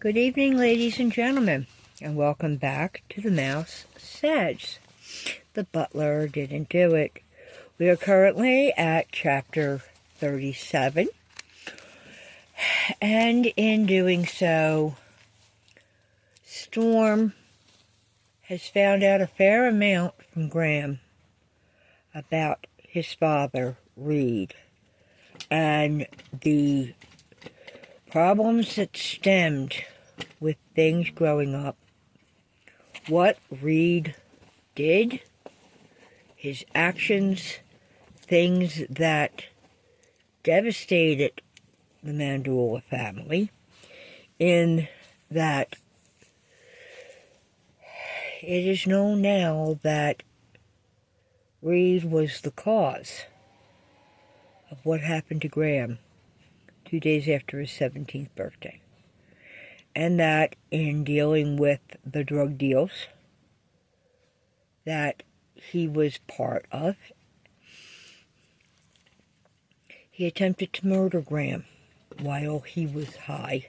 Good evening, ladies and gentlemen, and welcome back to The Mouse Says. The butler didn't do it. We are currently at chapter 37, and in doing so, Storm has found out a fair amount from Graham about his father, Reed, and the problems that stemmed with things growing up, what Reed did, his actions, things that devastated the Manduala family, in that it is known now that Reed was the cause of what happened to Graham 2 days after his 17th birthday. And that in dealing with the drug deals that he was part of, he attempted to murder Graham while he was high,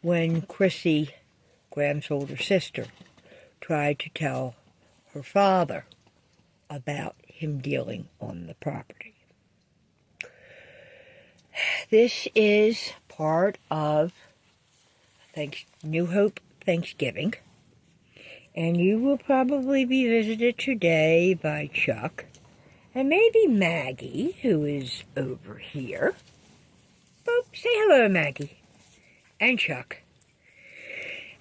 when Chrissy, Graham's older sister, tried to tell her father about him dealing on the property. This is part of New Hope Thanksgiving, and you will probably be visited today by Chuck, and maybe Maggie, who is over here. Boop, say hello, Maggie, and Chuck.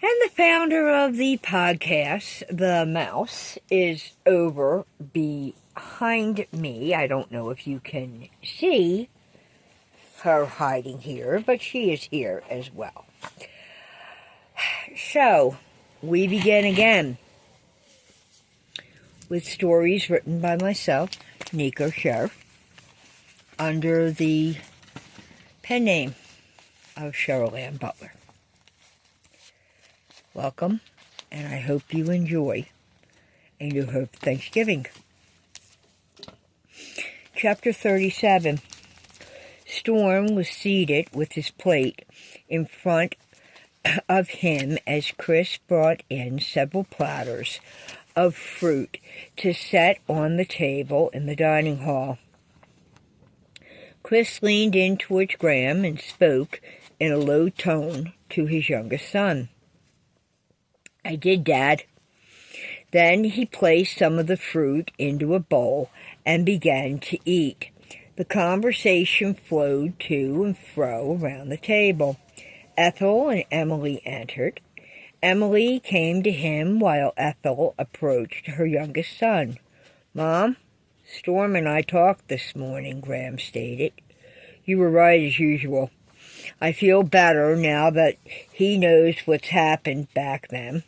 And the founder of the podcast, The Mouse, is over behind me. I don't know if you can see her hiding here, but she is here as well. So, we begin again with stories written by myself, Nico Sheriff, under the pen name of Cheryl Ann Butler. Welcome, and I hope you enjoy a New Hope Thanksgiving. Chapter 37. Storm was seated with his plate in front of him as Chris brought in several platters of fruit to set on the table in the dining hall. Chris leaned in towards Graham and spoke in a low tone to his youngest son. "I did, Dad." Then he placed some of the fruit into a bowl and began to eat. The conversation flowed to and fro around the table. Ethel and Emily entered. Emily came to him while Ethel approached her youngest son. "Mom, Storm and I talked this morning," Graham stated. "You were right as usual. I feel better now that he knows what's happened back then.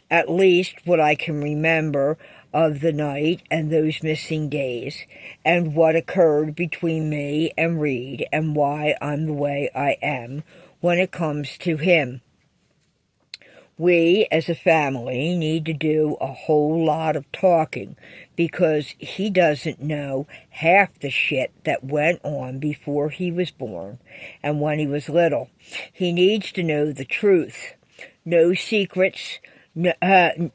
At least what I can remember of the night and those missing days, and what occurred between me and Reed, and why I'm the way I am when it comes to him. We, as a family, need to do a whole lot of talking, because he doesn't know half the shit that went on before he was born and when he was little. He needs to know the truth. No secrets, no,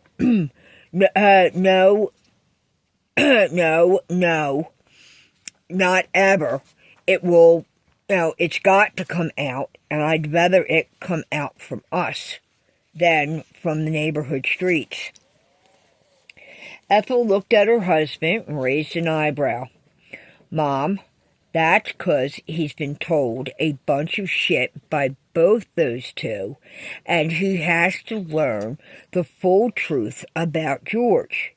not ever. It's got to come out, and I'd rather it come out from us than from the neighborhood streets." Ethel looked at her husband and raised an eyebrow. "Mom, that's 'cause he's been told a bunch of shit by both those two, and he has to learn the full truth about George.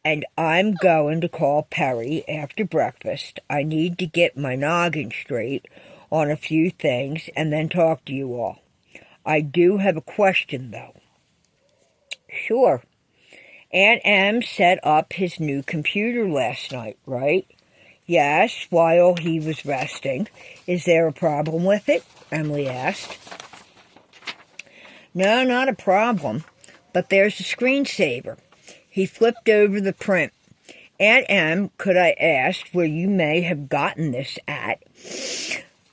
And I'm going to call Perry after breakfast. I need to get my noggin straight on a few things and then talk to you all. I do have a question, though." "Sure. Aunt Em set up his new computer last night, right?" "Yes, while he was resting. Is there a problem with it?" Emily asked. "No, not a problem, but there's a screensaver." He flipped over the print. "Aunt Em, could I ask where you may have gotten this at?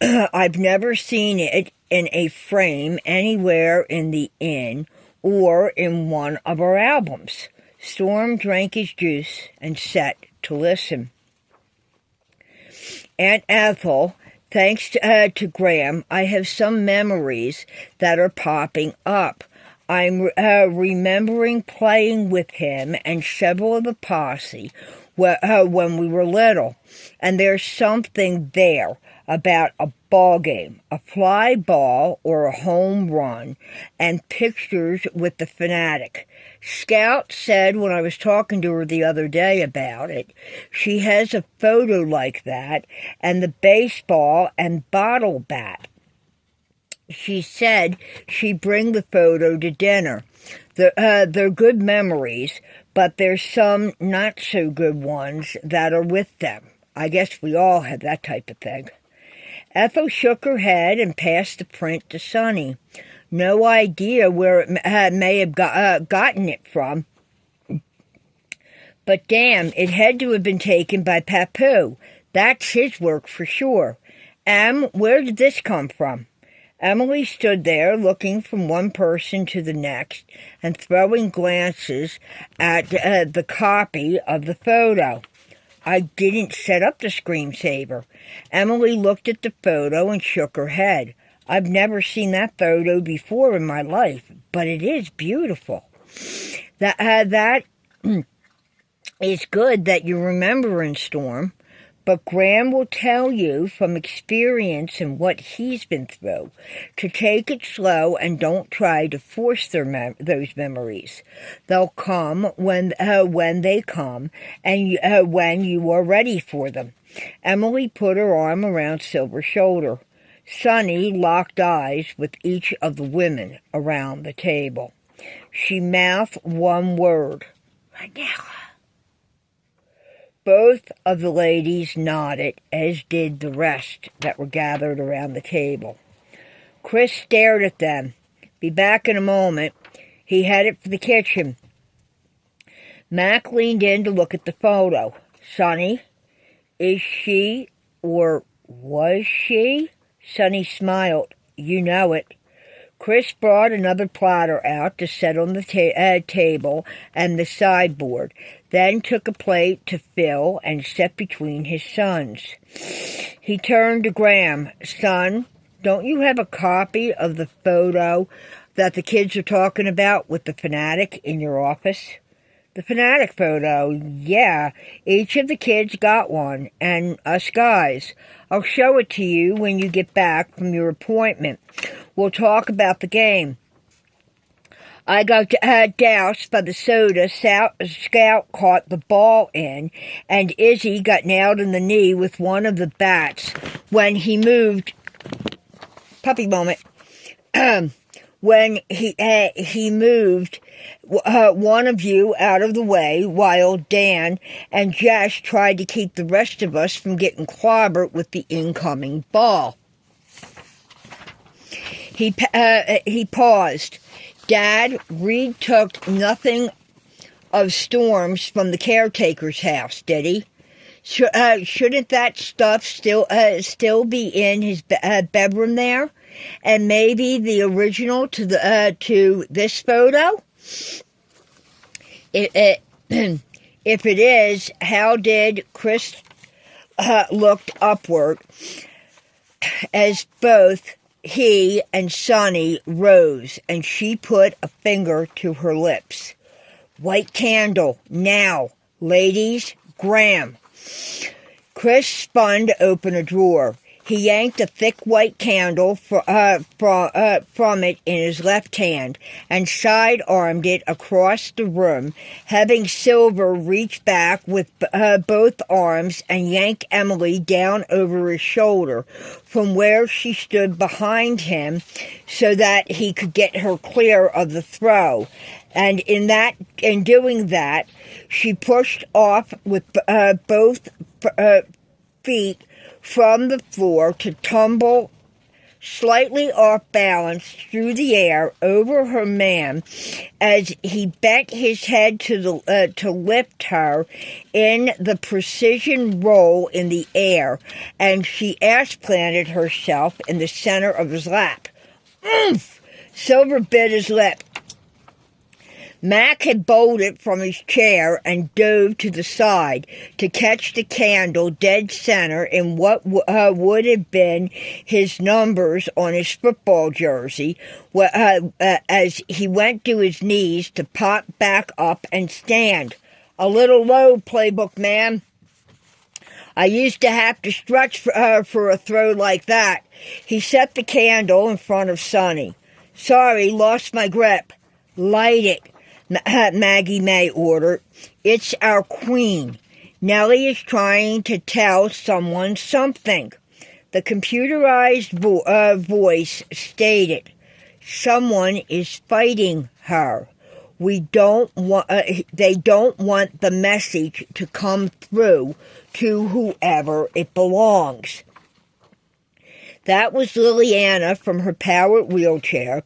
I've never seen it in a frame anywhere in the inn or in one of our albums. Storm drank his juice and sat to listen. Aunt Ethel, thanks to Graham, I have some memories that are popping up. I'm remembering playing with him and several of the posse when we were little. And there's something there about a ball game, a fly ball or a home run, and pictures with the fanatic. Scout said when I was talking to her the other day about it, she has a photo like that and the baseball and bottle bat. She said she'd bring the photo to dinner. They're good memories, but there's some not-so-good ones that are with them. I guess we all have that type of thing. Ethel shook her head and passed the print to Sonny. No idea where it may have gotten it from. But damn, it had to have been taken by Papu. That's his work for sure. Where did this come from? Emily stood there looking from one person to the next and throwing glances at the copy of the photo. I didn't set up the screensaver. Emily looked at the photo and shook her head. I've never seen that photo before in my life, but it is beautiful. That is good that you're remembering, Storm. But Graham will tell you from experience and what he's been through to take it slow and don't try to force those memories. They'll come when they come and when you are ready for them. Emily put her arm around Silver's shoulder. Sonny locked eyes with each of the women around the table. She mouthed one word, Manduala. Both of the ladies nodded, as did the rest that were gathered around the table. Chris stared at them. Be back in a moment. He headed for the kitchen. Mac leaned in to look at the photo. Sonny, is she, or was she? Sonny smiled. You know it. Chris brought another platter out to set on the table and the sideboard, then took a plate to fill and set between his sons. He turned to Graham. Son, don't you have a copy of the photo that the kids are talking about with the fanatic in your office? The fanatic photo, yeah. Each of the kids got one, and us guys. I'll show it to you when you get back from your appointment. We'll talk about the game. I got doused by the soda Scout caught the ball in, and Izzy got nailed in the knee with one of the bats when he moved. Puppy moment. When he moved one of you out of the way while Dan and Jess tried to keep the rest of us from getting clobbered with the incoming ball. He paused. Dad, Reed took nothing of Storm's from the caretaker's house, did he? Shouldn't that stuff still be in his bedroom there? And maybe the original to this photo? If it is, how did Chris looked upward as both he and Sonny rose, and she put a finger to her lips. White candle, now. Ladies, Graham. Chris spun to open a drawer. He yanked a thick white candle from it in his left hand and side-armed it across the room, having Silver reach back with both arms and yank Emily down over his shoulder from where she stood behind him so that he could get her clear of the throw. And in doing that, she pushed off with both feet from the floor to tumble slightly off balance through the air over her man as he bent his head to lift her in the precision roll in the air, and she ass planted herself in the center of his lap. Oomph! Silver bit his lip. Mac had bolted from his chair and dove to the side to catch the candle dead center in what would have been his numbers on his football jersey as he went to his knees to pop back up and stand. A little low, playbook man. I used to have to stretch for a throw like that. He set the candle in front of Sonny. Sorry, lost my grip. Light it, Maggie May ordered. It's our queen. Nellie is trying to tell someone something. The computerized voice stated, someone is fighting her. They don't want the message to come through to whoever it belongs. That was Liliana from her powered wheelchair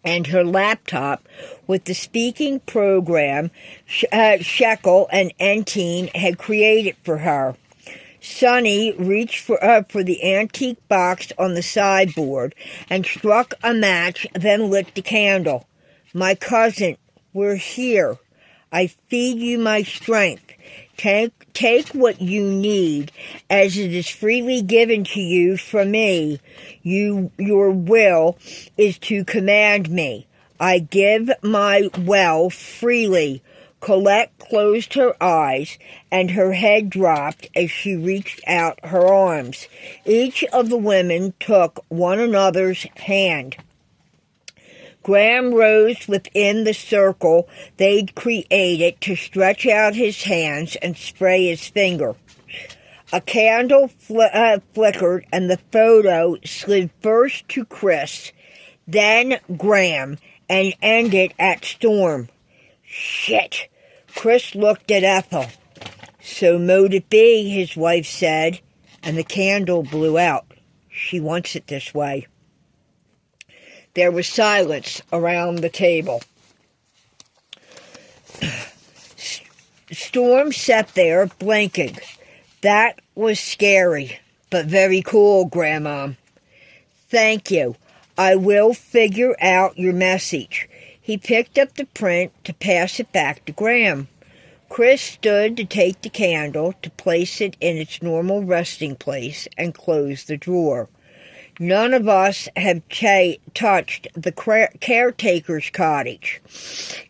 and her laptop with the speaking program Shekel and Entine had created for her. Sonny reached for the antique box on the sideboard and struck a match, then lit the candle. My cousin, we're here. I feed you my strength. Take what you need, as it is freely given to you from me. Your will is to command me. I give my well freely. Colette closed her eyes, and her head dropped as she reached out her arms. Each of the women took one another's hand. Graham rose within the circle they'd created to stretch out his hands and spray his finger. A candle flickered, and the photo slid first to Chris, then Graham, and ended at Storm. Shit! Chris looked at Ethel. So mote it be, his wife said, and the candle blew out. She wants it this way. There was silence around the table. Storm sat there, blinking. That was scary, but very cool, Grandma. Thank you. I will figure out your message. He picked up the print to pass it back to Graham. Chris stood to take the candle, to place it in its normal resting place, and close the drawer. None of us have touched the caretaker's cottage.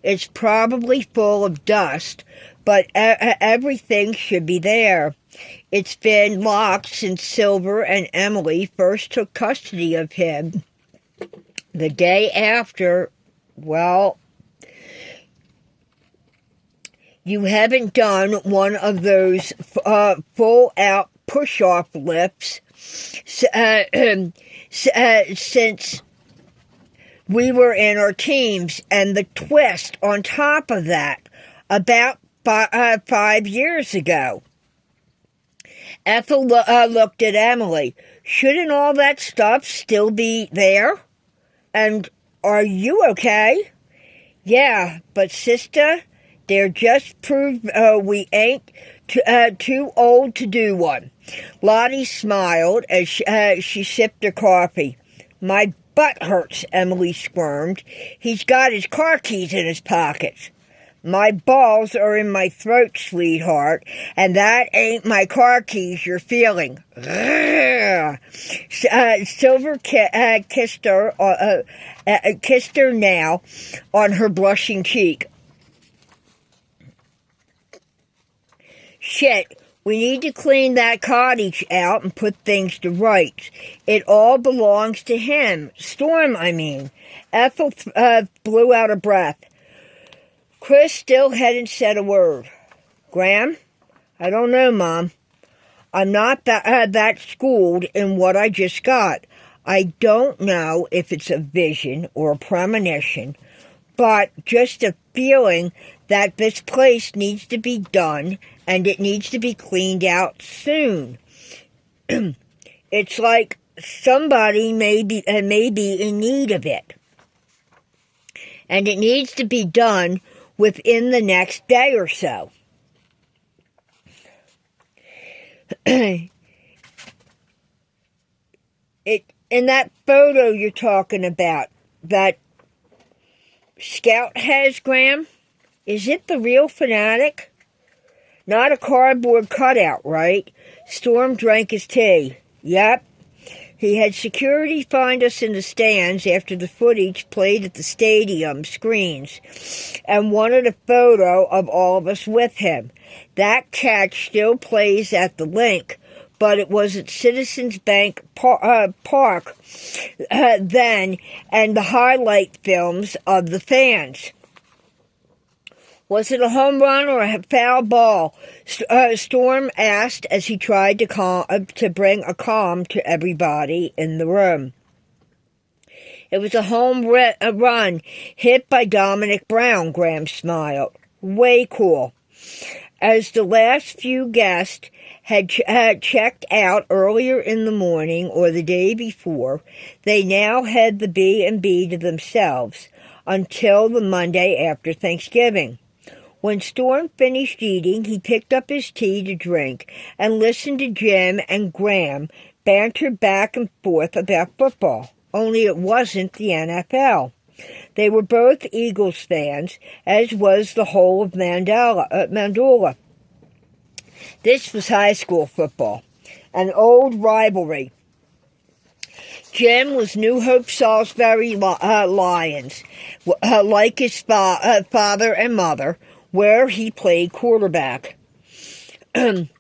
It's probably full of dust, but everything should be there. It's been locked since Silver and Emily first took custody of him. The day after, well, you haven't done one of those full-out push-off lifts since we were in our teens, and the twist on top of that, about 5 years ago. Ethel looked at Emily. Shouldn't all that stuff still be there? And are you okay? Yeah, but sister, they're just proof we ain't too old to do one. Lottie smiled as she sipped her coffee. My butt hurts, Emily squirmed. He's got his car keys in his pockets. My balls are in my throat, sweetheart, and that ain't my car keys you're feeling. Silver kissed her now on her blushing cheek. Shit, we need to clean that cottage out and put things to rights. It all belongs to him. Storm, I mean. Ethel blew out a breath. Chris still hadn't said a word. Graham? I don't know, Mom. I'm not that schooled in what I just got. I don't know if it's a vision or a premonition, but just a feeling that this place needs to be done and it needs to be cleaned out soon. It's like somebody may be in need of it. And it needs to be done within the next day or so. in that photo you're talking about, that Scout has, Graham, is it the real fanatic? Not a cardboard cutout, right? Storm drank his tea. Yep. He had security find us in the stands after the footage played at the stadium screens and wanted a photo of all of us with him. That catch still plays at the link, but it was at Citizens Bank Park then, and the highlight films of the fans. Was it a home run or a foul ball? Storm asked as he tried to bring a calm to everybody in the room. It was a home run hit by Dominic Brown, Graham smiled. Way cool. As the last few guests had checked out earlier in the morning or the day before, they now had the B&B to themselves until the Monday after Thanksgiving. When Storm finished eating, he picked up his tea to drink and listened to Jim and Graham banter back and forth about football, only it wasn't the NFL. They were both Eagles fans, as was the whole of Manduala. This was high school football, an old rivalry. Jim was New Hope Salisbury Lions, like his father and mother, where he played quarterback. In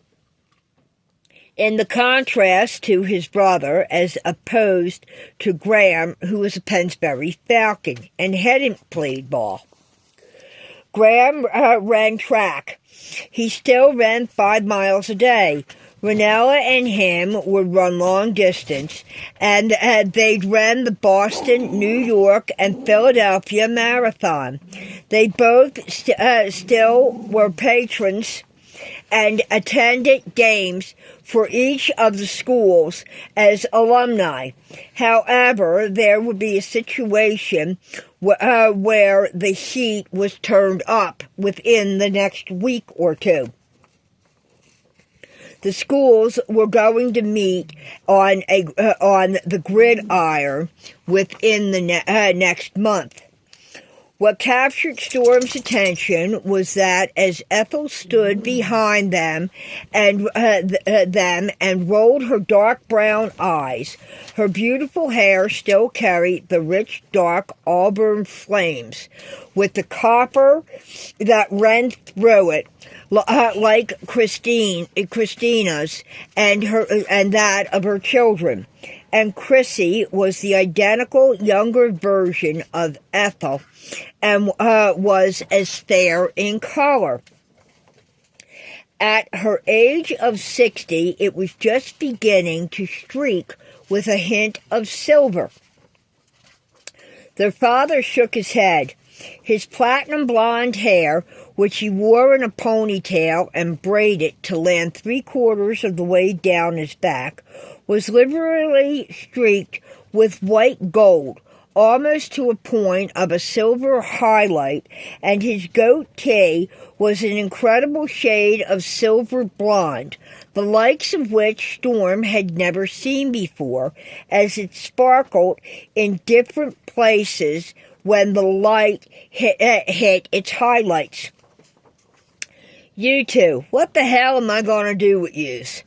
the contrast to his brother, as opposed to Graham, who was a Pennsbury Falcon and hadn't played ball. Graham ran track. He still ran 5 miles a day. Ranella and him would run long distance, and they'd run the Boston, New York, and Philadelphia Marathon. They both still were patrons and attended games for each of the schools as alumni. However, there would be a situation where the heat was turned up within the next week or two. The schools were going to meet on the gridiron within the next month. What captured Storm's attention was that as Ethel stood behind them and rolled her dark brown eyes, her beautiful hair still carried the rich dark auburn flames, with the copper that ran through it, like Christina's and that of her children. And Chrissy was the identical younger version of Ethel and was as fair in color. At her age of 60, it was just beginning to streak with a hint of silver. Their father shook his head. His platinum blonde hair, which he wore in a ponytail and braided to land 3/4 of the way down his back, was liberally streaked with white gold, almost to a point of a silver highlight, and his goatee was an incredible shade of silver blonde, the likes of which Storm had never seen before, as it sparkled in different places when the light hit its highlights. You two, what the hell am I going to do with yous?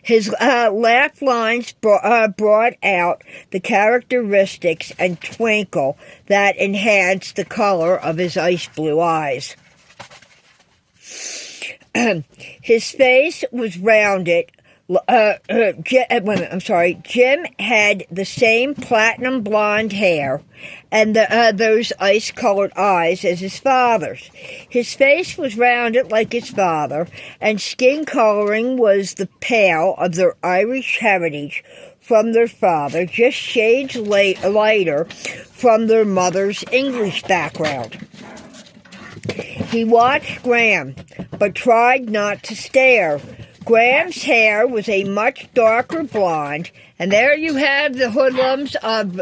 His laugh lines brought out the characteristics and twinkle that enhanced the color of his ice blue eyes. His face was rounded. Jim had the same platinum blonde hair and those ice-colored eyes as his father's. His face was rounded like his father, and skin coloring was the pale of their Irish heritage from their father, just shades lighter from their mother's English background. He watched Graham, but tried not to stare. Graham's hair was a much darker blonde, and there you have the hoodlums of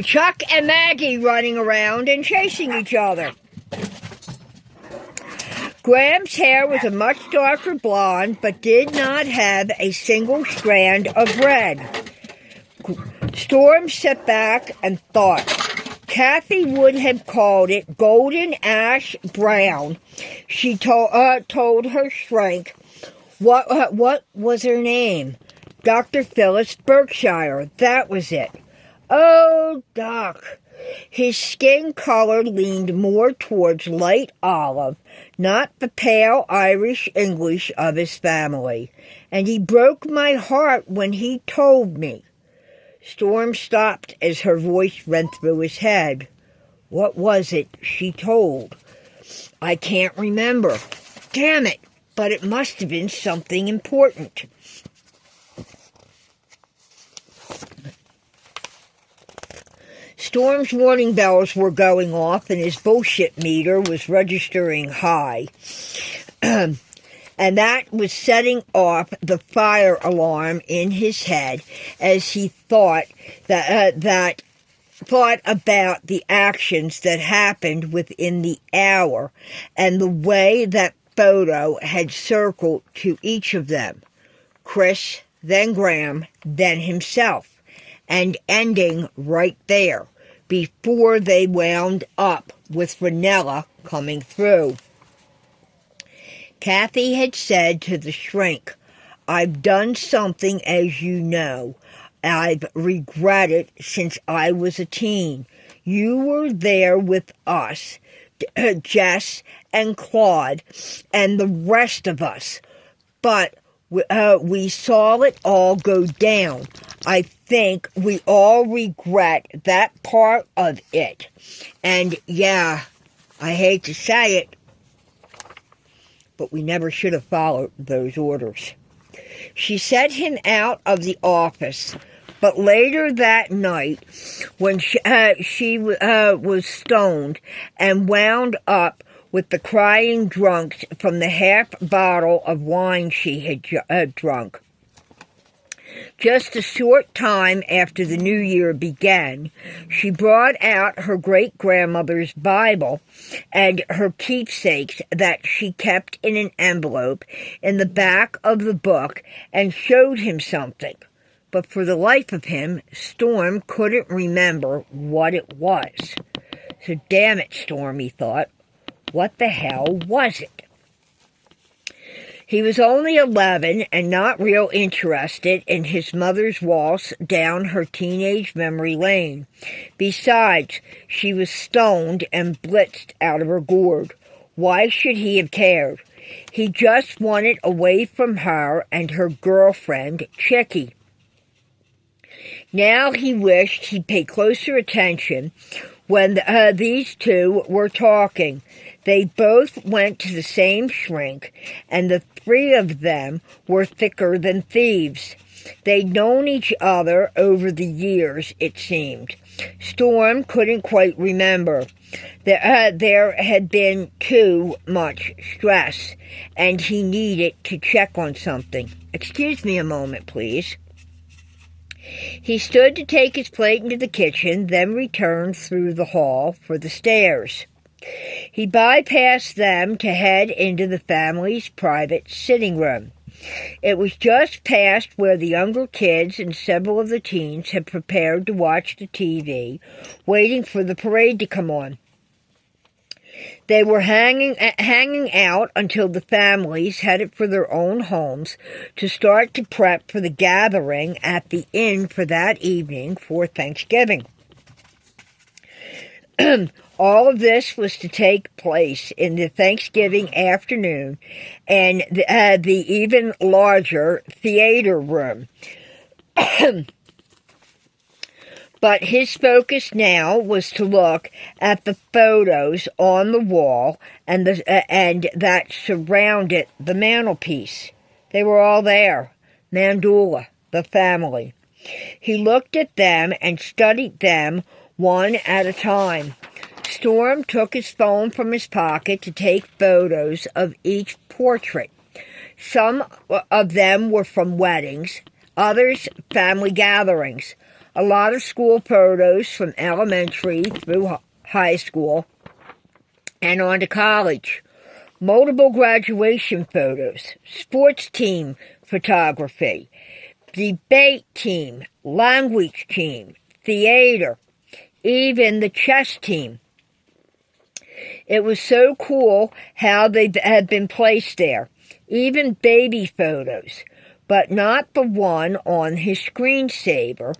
Chuck and Maggie running around and chasing each other. Graham's hair was a much darker blonde, but did not have a single strand of red. Storm sat back and thought. Kathy would have called it golden ash brown. She told her shrink. What was her name? Dr. Phyllis Berkshire. That was it. Oh, Doc. His skin color leaned more towards light olive, not the pale Irish English of his family. And he broke my heart when he told me. Storm stopped as her voice went through his head. What was it she told? I can't remember. Damn it, but it must have been something important. Storm's warning bells were going off and his bullshit meter was registering high. And that was setting off the fire alarm in his head as he thought about the actions that happened within the hour and the way that photo had circled to each of them. Chris, then Graham, then himself, and ending right there before they wound up with Vanilla coming through. Kathy had said to the shrink, I've done something, as you know. I've regretted since I was a teen. You were there with us, Jess and Claude, and the rest of us. But we saw it all go down. I think we all regret that part of it. And yeah, I hate to say it, but we never should have followed those orders. She set him out of the office, but later that night, when she was stoned and wound up with the crying drunks from the half bottle of wine she had drunk. Just a short time after the new year began, she brought out her great-grandmother's Bible and her keepsakes that she kept in an envelope in the back of the book and showed him something. But for the life of him, Storm couldn't remember what it was. So damn it, Storm, he thought. What the hell was it? He was only 11 and not real interested in his mother's waltz down her teenage memory lane. Besides, she was stoned and blitzed out of her gourd. Why should he have cared? He just wanted away from her and her girlfriend, Chicky. Now he wished he'd pay closer attention when these two were talking. They both went to the same shrink, and the three of them were thicker than thieves. They'd known each other over the years, it seemed. Storm couldn't quite remember. There had been too much stress, and he needed to check on something. Excuse me a moment, please. He stood to take his plate into the kitchen, then returned through the hall for the stairs. He bypassed them to head into the family's private sitting room. It was just past where the younger kids and several of the teens had prepared to watch the TV, waiting for the parade to come on. They were hanging out until the families headed for their own homes to start to prep for the gathering at the inn for that evening for Thanksgiving. All of this was to take place in the Thanksgiving afternoon and the even larger theater room. But his focus now was to look at the photos on the wall and that surrounded the mantelpiece. They were all there. Manduala, the family. He looked at them and studied them one at a time. Storm took his phone from his pocket to take photos of each portrait. Some of them were from weddings, others family gatherings. A lot of school photos from elementary through high school and on to college. Multiple graduation photos, sports team photography, debate team, language team, theater, even the chess team. It was so cool how they had been placed there. Even baby photos, but not the one on his screensaver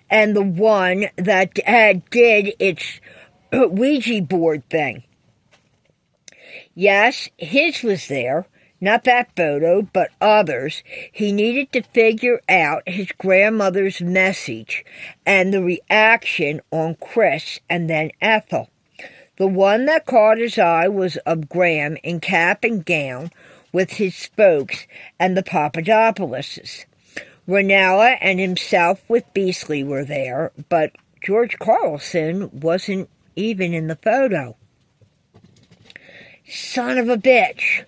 and the one that did its Ouija board thing. Yes, his was there, not that photo, but others. He needed to figure out his grandmother's message and the reaction on Chris and then Ethel. The one that caught his eye was of Graham in cap and gown with his spokes and the Papadopouloses. Ranella and himself with Beasley were there, but George Carlson wasn't even in the photo. Son of a bitch.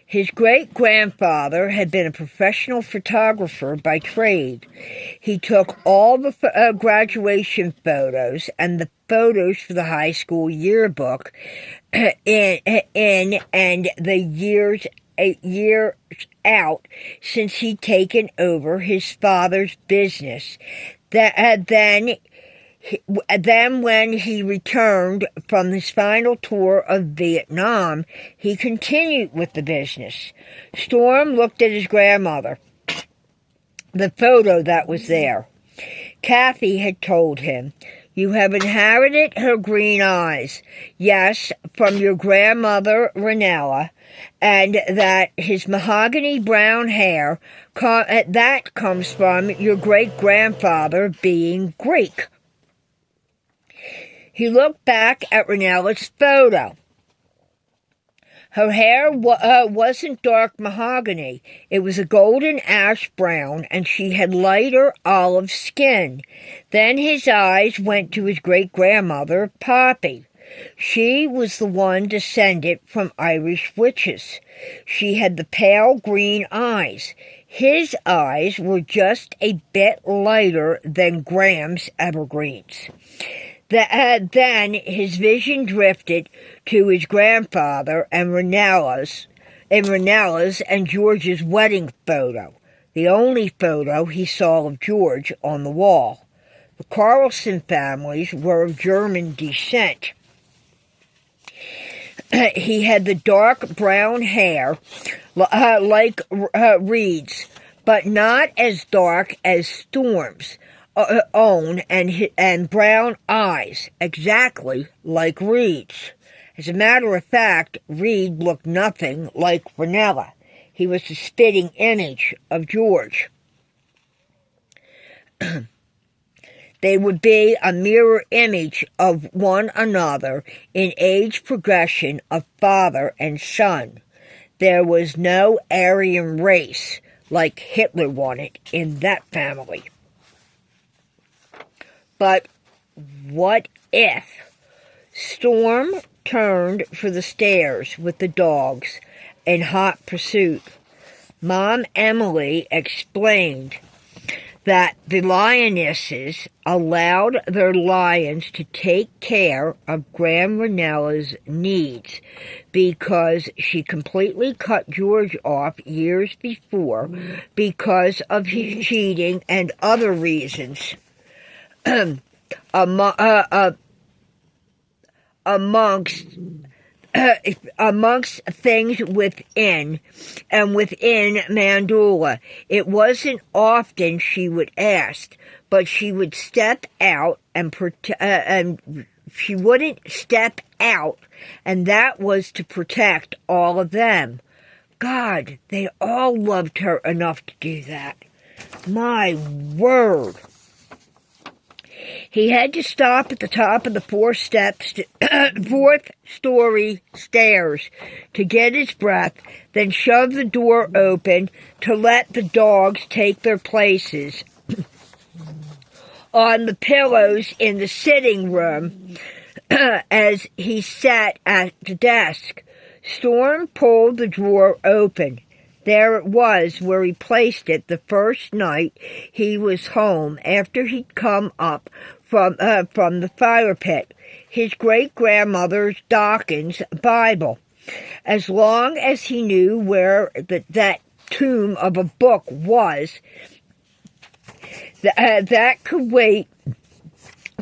His great-grandfather had been a professional photographer by trade. He took all the graduation photos and the photos for the high school yearbook in and the years out since he'd taken over his father's business. Then when he returned from his final tour of Vietnam, he continued with the business. Storm looked at his grandmother, the photo that was there. Kathy had told him, "You have inherited her green eyes, yes, from your grandmother Ranella, and that his mahogany brown hair, that comes from your great-grandfather being Greek." He looked back at Ranella's photo. Her hair wasn't dark mahogany. It was a golden ash brown, and she had lighter olive skin. Then his eyes went to his great-grandmother, Poppy. She was the one descended from Irish witches. She had the pale green eyes. His eyes were just a bit lighter than Graham's evergreens. Then his vision drifted to his grandfather and Ranella's and George's wedding photo, the only photo he saw of George on the wall. The Carlson families were of German descent. He had the dark brown hair like Reed's, but not as dark as Storm's own, and brown eyes, exactly like Reed's. As a matter of fact, Reed looked nothing like Ranella. He was the spitting image of George. They would be a mirror image of one another in age progression of father and son. There was no Aryan race like Hitler wanted in that family. But what if? Storm turned for the stairs with the dogs in hot pursuit. Mom Emily explained that the lionesses allowed their lions to take care of Graham Ranella's needs because she completely cut George off years before because of his cheating and other reasons. Amongst things within Manduala. It wasn't often she would ask, but she would step out and she wouldn't step out, and that was to protect all of them. God, they all loved her enough to do that. My word. He had to stop at the top of the fourth-story stairs to get his breath, then shove the door open to let the dogs take their places on the pillows in the sitting room as he sat at the desk. Storm pulled the drawer open. There it was where he placed it the first night he was home after he'd come up from the fire pit. His great-grandmother's Dawkins Bible. As long as he knew where that tomb of a book was, That could wait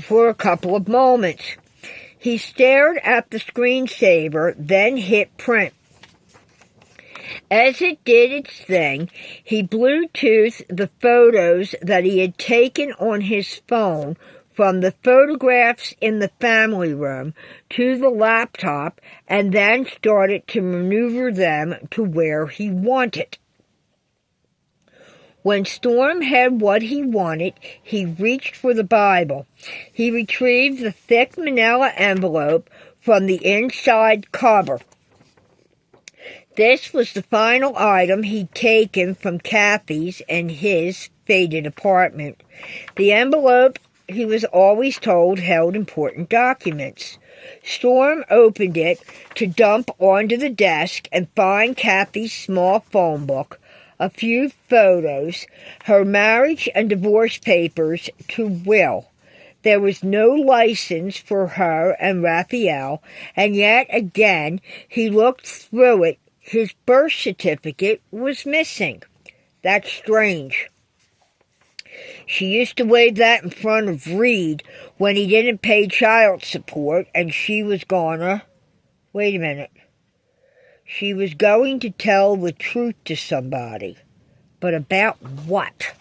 for a couple of moments. He stared at the screensaver, then hit print. As it did its thing, he Bluetoothed the photos that he had taken on his phone from the photographs in the family room to the laptop, and then started to maneuver them to where he wanted. When Storm had what he wanted, he reached for the Bible. He retrieved the thick manila envelope from the inside cover. This was the final item he'd taken from Kathy's and his faded apartment. The envelope, he was always told, held important documents. Storm opened it to dump onto the desk and find Kathy's small phone book, a few photos, her marriage and divorce papers to Will. There was no license for her and Raphael, and yet again he looked through it. His birth certificate was missing. That's strange. She used to wave that in front of Reed when he didn't pay child support, and she was gonna... Wait a minute. She was going to tell the truth to somebody. But about what?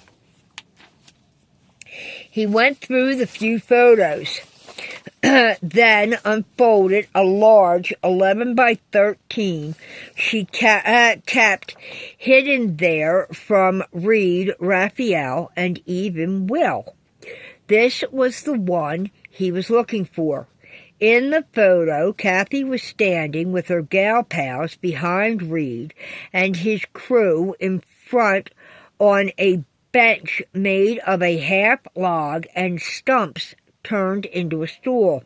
He went through the few photos, then unfolded a large 11 by 13 she kept hidden there from Reed, Raphael, and even Will. This was the one he was looking for. In the photo, Kathy was standing with her gal pals behind Reed and his crew in front on a bench made of a half log and stumps turned into a stool.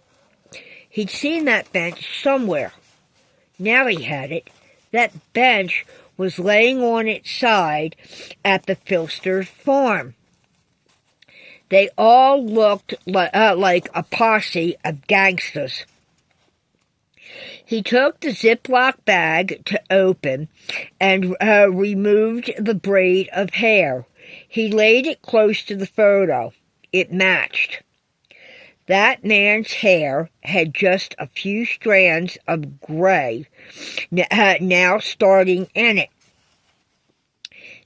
He'd seen that bench somewhere. Now he had it. That bench was laying on its side at the Filster's farm. They all looked like a posse of gangsters. He took the Ziploc bag to open and removed the braid of hair. He laid it close to the photo. It matched. That man's hair had just a few strands of gray now starting in it.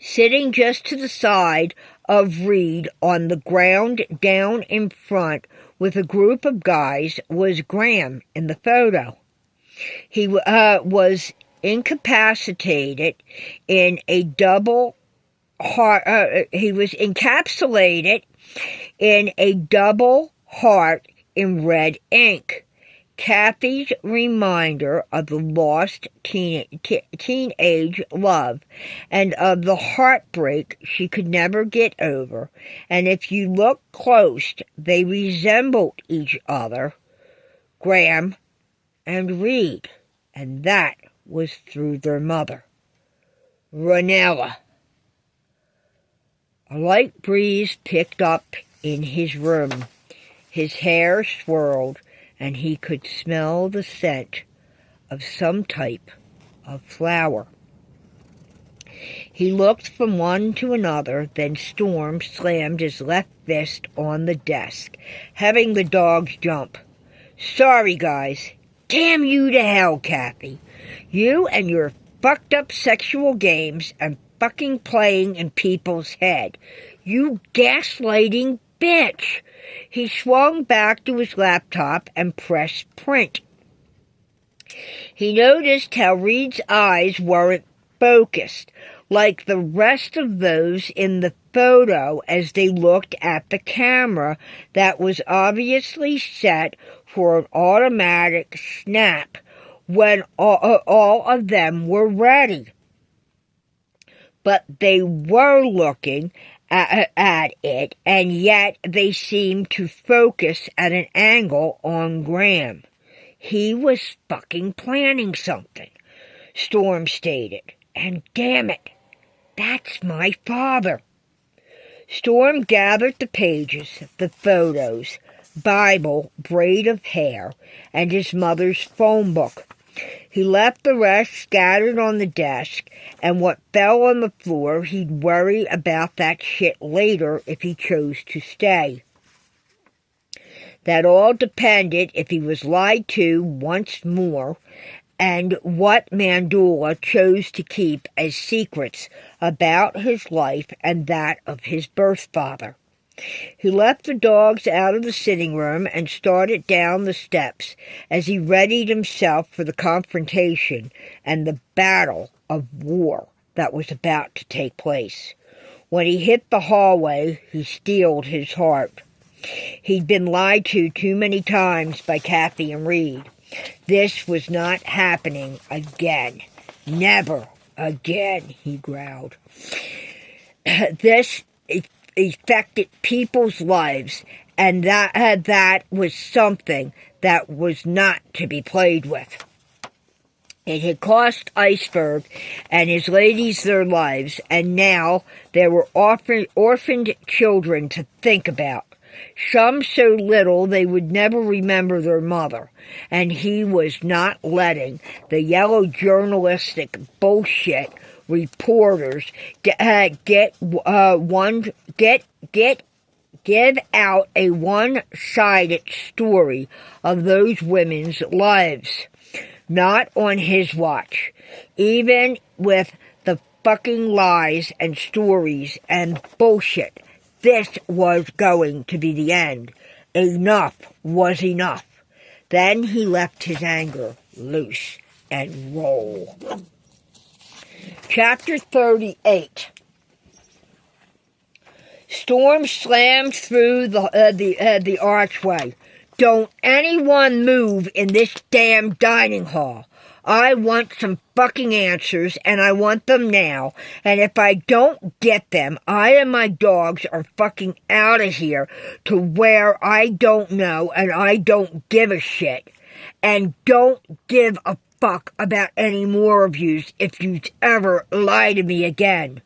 Sitting just to the side of Reed on the ground down in front with a group of guys was Graham in the photo. He was incapacitated in a double heart. He was encapsulated in a double heart in red ink. Kathy's reminder of the lost teenage love and of the heartbreak she could never get over. And if you look close, they resembled each other, Graham and Reed, and that was through their mother, Ranella. A light breeze picked up in his room. His hair swirled, and he could smell the scent of some type of flower. He looked from one to another, then Storm slammed his left fist on the desk, having the dogs jump. Sorry, guys. Damn you to hell, Kathy. You and your fucked up sexual games and fucking playing in people's head. You gaslighting bitch. He swung back to his laptop and pressed print. He noticed how Reed's eyes weren't focused, like the rest of those in the photo as they looked at the camera that was obviously set for an automatic snap when all of them were ready. But they were looking at it, and yet they seemed to focus at an angle on Graham. He was fucking planning something, Storm stated. And damn it, that's my father. Storm gathered the pages, the photos, Bible, braid of hair, and his mother's phone book. He left the rest scattered on the desk, and what fell on the floor he'd worry about that shit later if he chose to stay. That all depended if he was lied to once more, and what Manduala chose to keep as secrets about his life and that of his birth father. He left the dogs out of the sitting room and started down the steps as he readied himself for the confrontation and the battle of war that was about to take place. When he hit the hallway, he steeled his heart. He'd been lied to too many times by Kathy and Reed. This was not happening again. Never again, he growled. This affected people's lives, and that was something that was not to be played with. It had cost Iceberg and his ladies their lives, and now there were orphaned children to think about. Some so little they would never remember their mother, and he was not letting the yellow journalistic bullshit reporters give out a one-sided story of those women's lives. Not on his watch. Even with the fucking lies and stories and bullshit, this was going to be the end. Enough was enough. Then he left his anger loose and roll. Chapter 38. Storm slammed through the archway. Don't anyone move in this damn dining hall. I want some fucking answers, and I want them now. And if I don't get them, I and my dogs are fucking out of here to where I don't know and I don't give a shit. And don't give a fuck about any more of yous if you ever lie to me again.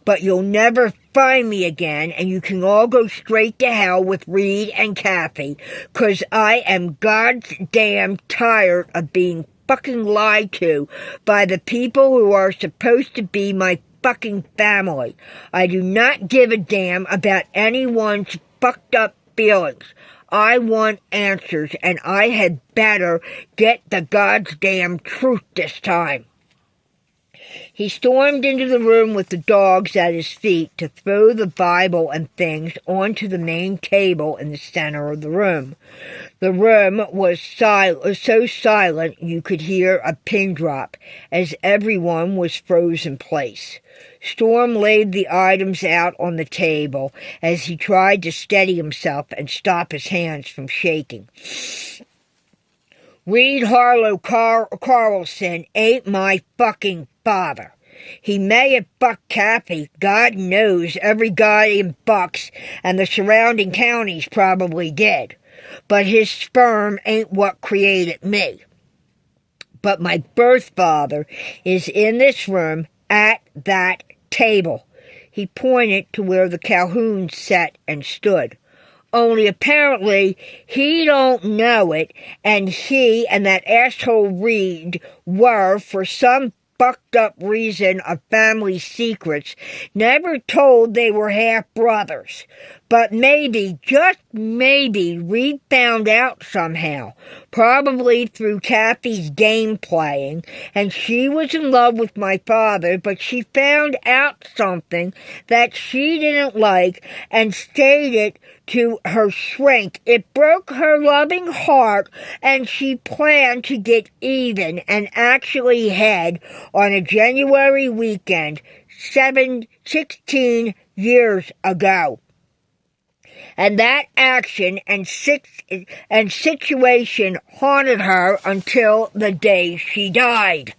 But you'll never find me again, and you can all go straight to hell with Reed and Kathy, 'cause I am goddamn tired of being fucking lied to by the people who are supposed to be my fucking family. I do not give a damn about anyone's fucked up feelings. I want answers, and I had better get the goddamn truth this time. He stormed into the room with the dogs at his feet to throw the Bible and things onto the main table in the center of the room. The room was so silent you could hear a pin drop as everyone was frozen in place. Storm laid the items out on the table as he tried to steady himself and stop his hands from shaking. Reed Harlow Carlson ain't my fucking father. He may have fucked Kathy. God knows every guy in Bucks and the surrounding counties probably did. But his sperm ain't what created me. But my birth father is in this room at that table. He pointed to where the Calhouns sat and stood. Only apparently he don't know it, and he and that asshole Reed were, for some fucked up reason of family secrets, never told they were half-brothers. But maybe, just maybe, Reed found out somehow, probably through Kathy's game playing, and she was in love with my father, but she found out something that she didn't like and stated to her shrink. It broke her loving heart, and she planned to get even and actually head on a January weekend 16 years ago. And that action and situation haunted her until the day she died.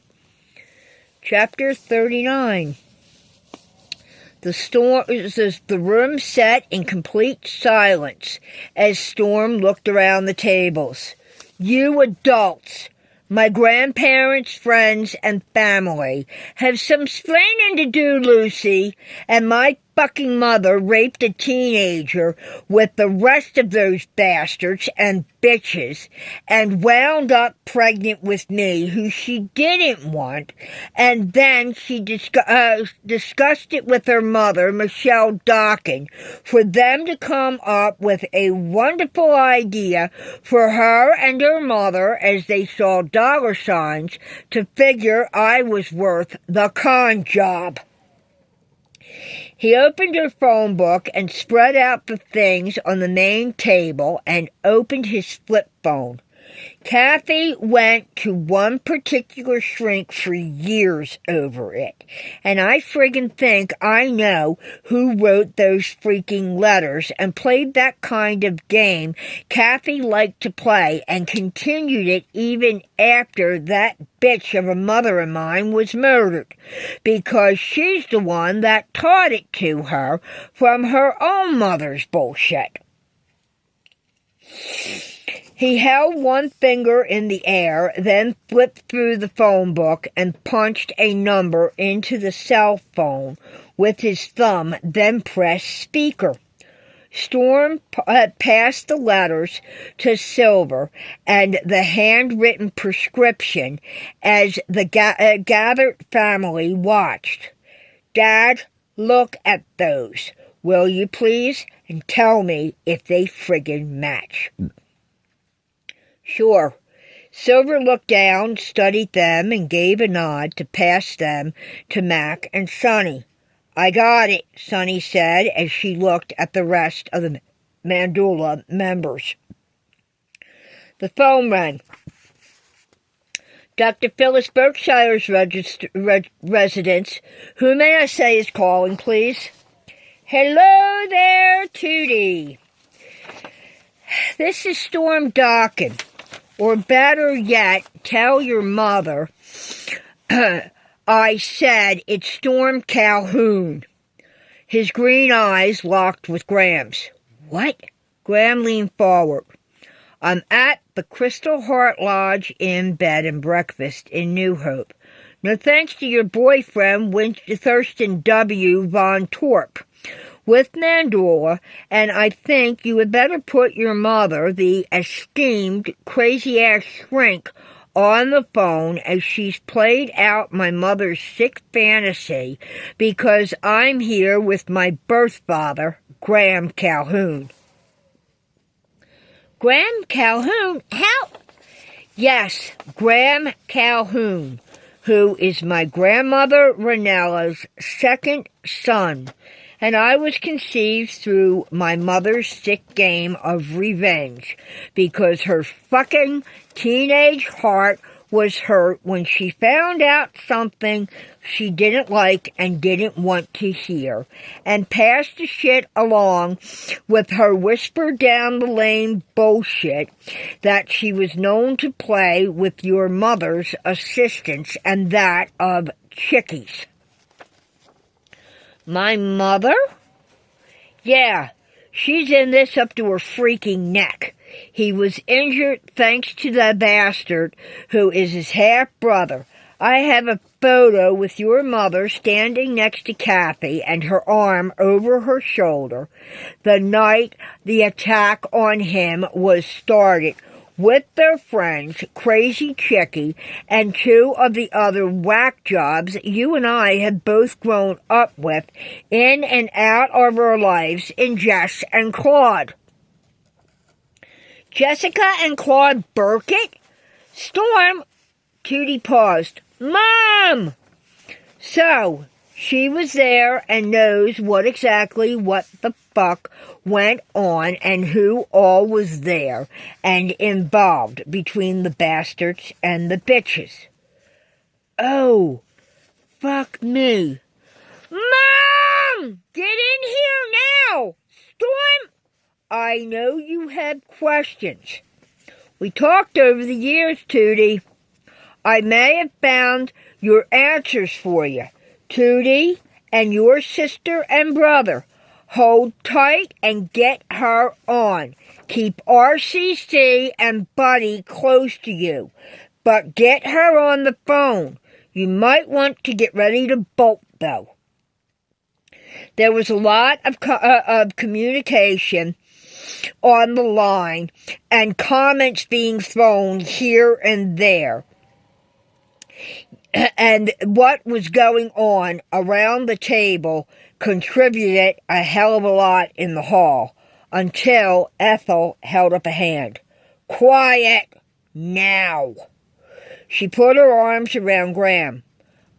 Chapter 39. The room sat in complete silence as Storm looked around the tables. You adults, my grandparents, friends, and family have some explaining to do, Lucy, and my fucking mother raped a teenager with the rest of those bastards and bitches and wound up pregnant with me, who she didn't want, and then she discussed it with her mother, Michelle Dawkins, for them to come up with a wonderful idea for her and her mother, as they saw dollar signs, to figure I was worth the con job. He opened her phone book and spread out the things on the main table and opened his flip phone. Kathy went to one particular shrink for years over it, and I friggin' think I know who wrote those freaking letters and played that kind of game Kathy liked to play and continued it even after that bitch of a mother of mine was murdered, because she's the one that taught it to her from her own mother's bullshit. He held one finger in the air, then flipped through the phone book and punched a number into the cell phone with his thumb, then pressed speaker. Storm passed the letters to Silver and the handwritten prescription as the gathered family watched. "Dad, look at those, will you please, and tell me if they friggin' match." "Sure." Silver looked down, studied them, and gave a nod to pass them to Mac and Sonny. "I got it," Sonny said as she looked at the rest of the Manduala members. The phone rang. "Dr. Phyllis Berkshire's residence. Who may I say is calling, please?" "Hello there, Tootie. This is Storm Dawkins. Or better yet, tell your mother I said it's Storm Calhoun." His green eyes locked with Graham's. "What?" Graham leaned forward. "I'm at the Crystal Heart Lodge Inn Bed and Breakfast in New Hope. No thanks to your boyfriend, Thurston W. Von Torp, with Manduala, and I think you had better put your mother, the esteemed crazy-ass shrink, on the phone as she's played out my mother's sick fantasy, because I'm here with my birth father, Graham Calhoun." "Graham Calhoun? How?" "Yes, Graham Calhoun, who is my grandmother Ranella's second son, and I was conceived through my mother's sick game of revenge, because her fucking teenage heart was hurt when she found out something she didn't like and didn't want to hear, and passed the shit along with her whisper down the lane bullshit that she was known to play with your mother's assistance and that of chickies." "My mother?" "Yeah, she's in this up to her freaking neck. He was injured thanks to the bastard who is his half-brother. I have a photo with your mother standing next to Kathy and her arm over her shoulder the night the attack on him was started, with their friends, Crazy Chickie, and two of the other whack jobs you and I have both grown up with in and out of our lives in Jess and Claude." "Jessica and Claude Burkett? Storm," Tootie paused. "Mom!" "So, she was there and knows what the fuck went on and who all was there and involved between the bastards and the bitches." "Oh, fuck me." "Mom! Get in here now! Storm!" "I know you have questions. We talked over the years, Tootie. I may have found your answers for you. Tootie and your sister and brother, hold tight and get her on. Keep RCC and Buddy close to you, but get her on the phone. You might want to get ready to bolt, though." There was a lot of communication on the line and comments being thrown here and there. And what was going on around the table contributed a hell of a lot in the hall until Ethel held up a hand. Quiet now. She put her arms around Graham.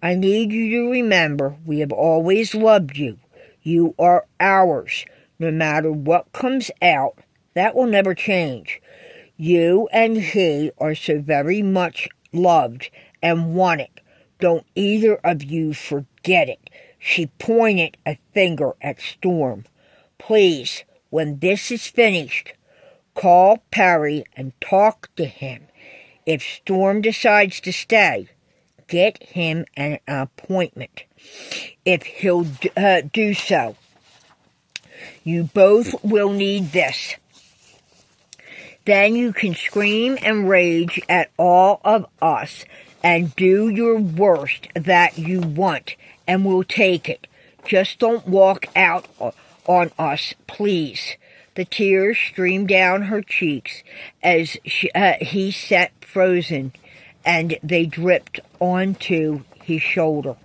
I need you to remember we have always loved you. You are ours. No matter what comes out, that will never change. You and he are so very much loved and wanted. Don't either of you forget it. She pointed a finger at Storm. Please, when this is finished, call Perry and talk to him. If Storm decides to stay, get him an appointment. If he'll do so, you both will need this. Then you can scream and rage at all of us and do your worst that you want, and we'll take it. Just don't walk out on us, please. The tears streamed down her cheeks as he sat frozen, and they dripped onto his shoulder.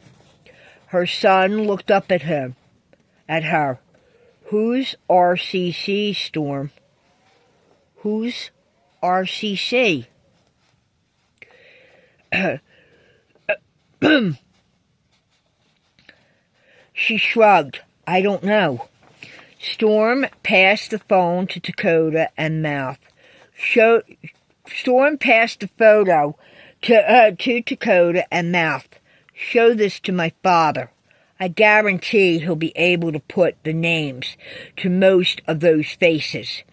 Her son looked up at her. Who's RCC, Storm? Who's RCC? She shrugged. I don't know. Storm passed the phone to Dakota and Mouth. Storm passed the photo to Dakota and Mouth. Show this to my father. I guarantee he'll be able to put the names to most of those faces.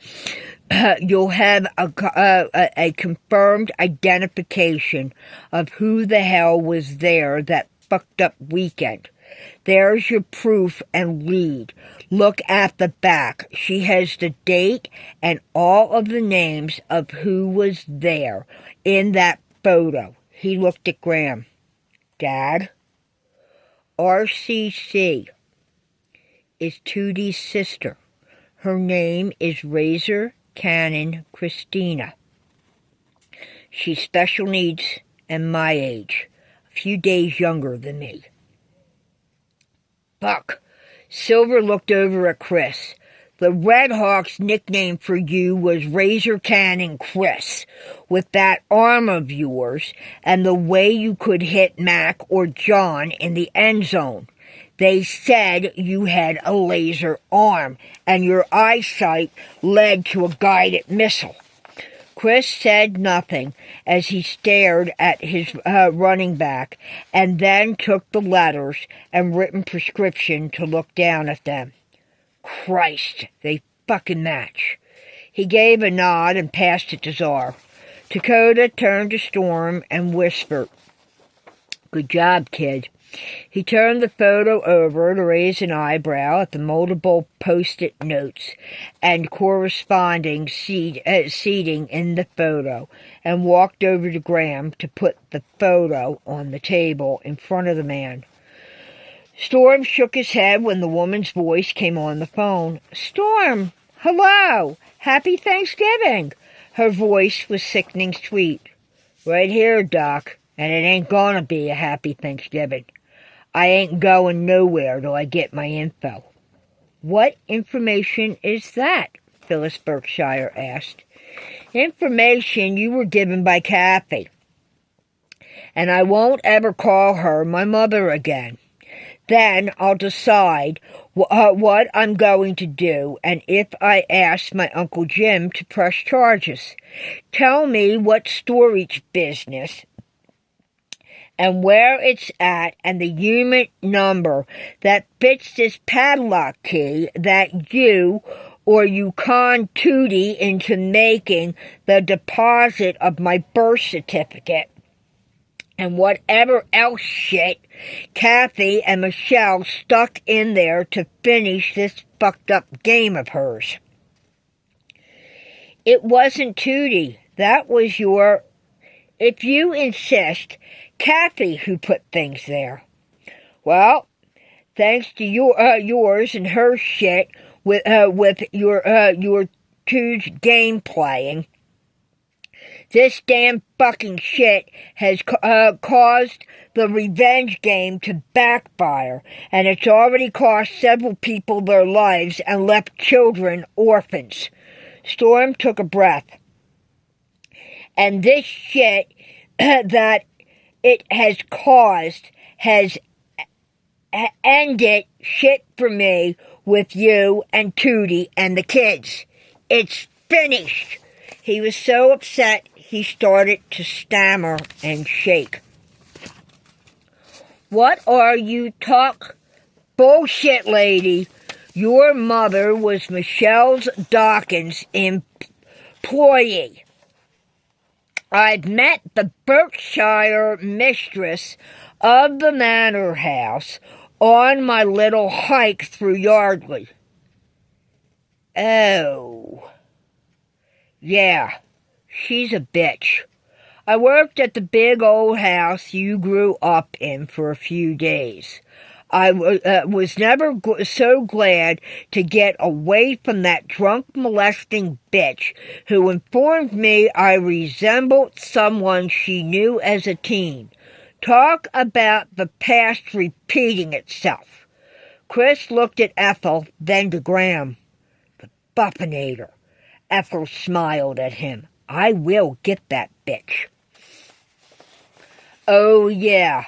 You'll have a confirmed identification of who the hell was there that fucked up weekend. There's your proof and lead. Look at the back. She has the date and all of the names of who was there in that photo. He looked at Graham. Dad? RCC is Tootie's sister. Her name is Razor Cannon Christina. She's special needs and my age, a few days younger than me. Fuck. Silver looked over at Chris. The Red Hawks' nickname for you was Razor Cannon Chris, with that arm of yours and the way you could hit Mac or John in the end zone. They said you had a laser arm, and your eyesight led to a guided missile. Chris said nothing as he stared at his running back, and then took the letters and written prescription to look down at them. Christ, they fucking match. He gave a nod and passed it to Czar. Dakota turned to Storm and whispered, Good job, kid. He turned the photo over to raise an eyebrow at the multiple post-it notes and corresponding seating in the photo, and walked over to Graham to put the photo on the table in front of the man. Storm shook his head when the woman's voice came on the phone. Storm, hello, happy Thanksgiving. Her voice was sickening sweet. Right here, Doc, and it ain't gonna be a happy Thanksgiving. I ain't going nowhere till I get my info. What information is that? Phyllis Berkshire asked. Information you were given by Kathy. And I won't ever call her my mother again. Then I'll decide what I'm going to do and if I ask my Uncle Jim to press charges. Tell me what storage business and where it's at and the unit number that fits this padlock key that you or you conned Tootie into making the deposit of my birth certificate. And whatever else shit Kathy and Michelle stuck in there to finish this fucked up game of hers. It wasn't Tootie. That was your... If you insist, Kathy who put things there. Well, thanks to yours and her shit with your two's game playing. This damn fucking shit has caused the revenge game to backfire, and it's already cost several people their lives and left children orphans. Storm took a breath. And this shit that it has caused has ended shit for me with you and Tootie and the kids. It's finished. He was so upset he started to stammer and shake. What are you bullshit, lady. Your mother was Michelle Dawkins' employee. I've met the Berkshire mistress of the manor house on my little hike through Yardley. Oh. Yeah, she's a bitch. I worked at the big old house you grew up in for a few days. I was never so glad to get away from that drunk molesting bitch who informed me I resembled someone she knew as a teen. Talk about the past repeating itself. Chris looked at Ethel, then to Graham. The buffinator. Ethel smiled at him. I will get that bitch. Oh, yeah.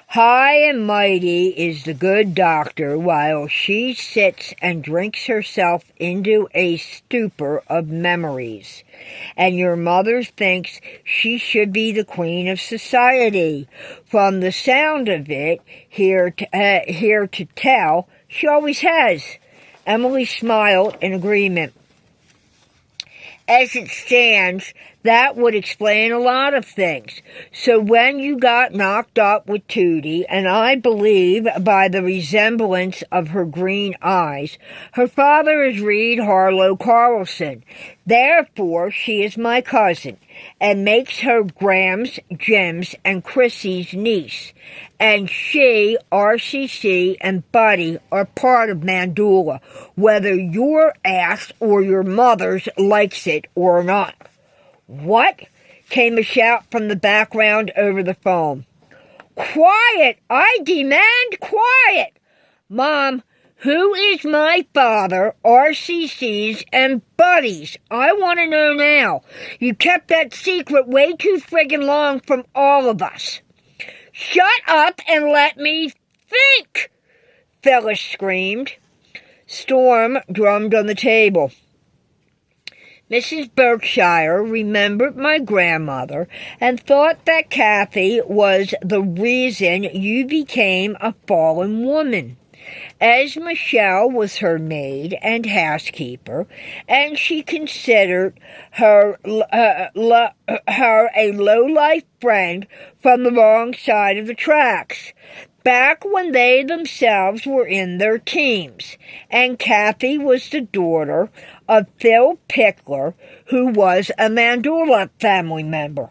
High and mighty is the good doctor while she sits and drinks herself into a stupor of memories. And your mother thinks she should be the queen of society. From the sound of it, here to tell, she always has. Emily smiled in agreement. As it stands, that would explain a lot of things. So when you got knocked up with Tootie, and I believe by the resemblance of her green eyes, her father is Reed Harlow Carlson. Therefore, she is my cousin, and makes her Graham's, Jim's, and Chrissy's niece. And she, RCC, and Buddy are part of Manduala, whether your ass or your mother's likes it or not. What? Came a shout from the background over the phone. Quiet! I demand quiet! Mom, who is my father, RCC's, and Buddy's? I want to know now. You kept that secret way too friggin' long from all of us. Shut up and let me think! Phyllis screamed. Storm drummed on the table. Mrs. Berkshire remembered my grandmother and thought that Kathy was the reason you became a fallen woman. As Michelle was her maid and housekeeper, and she considered her a low-life friend from the wrong side of the tracks, back when they themselves were in their teens, and Kathy was the daughter of Phil Pickler, who was a Manduala family member.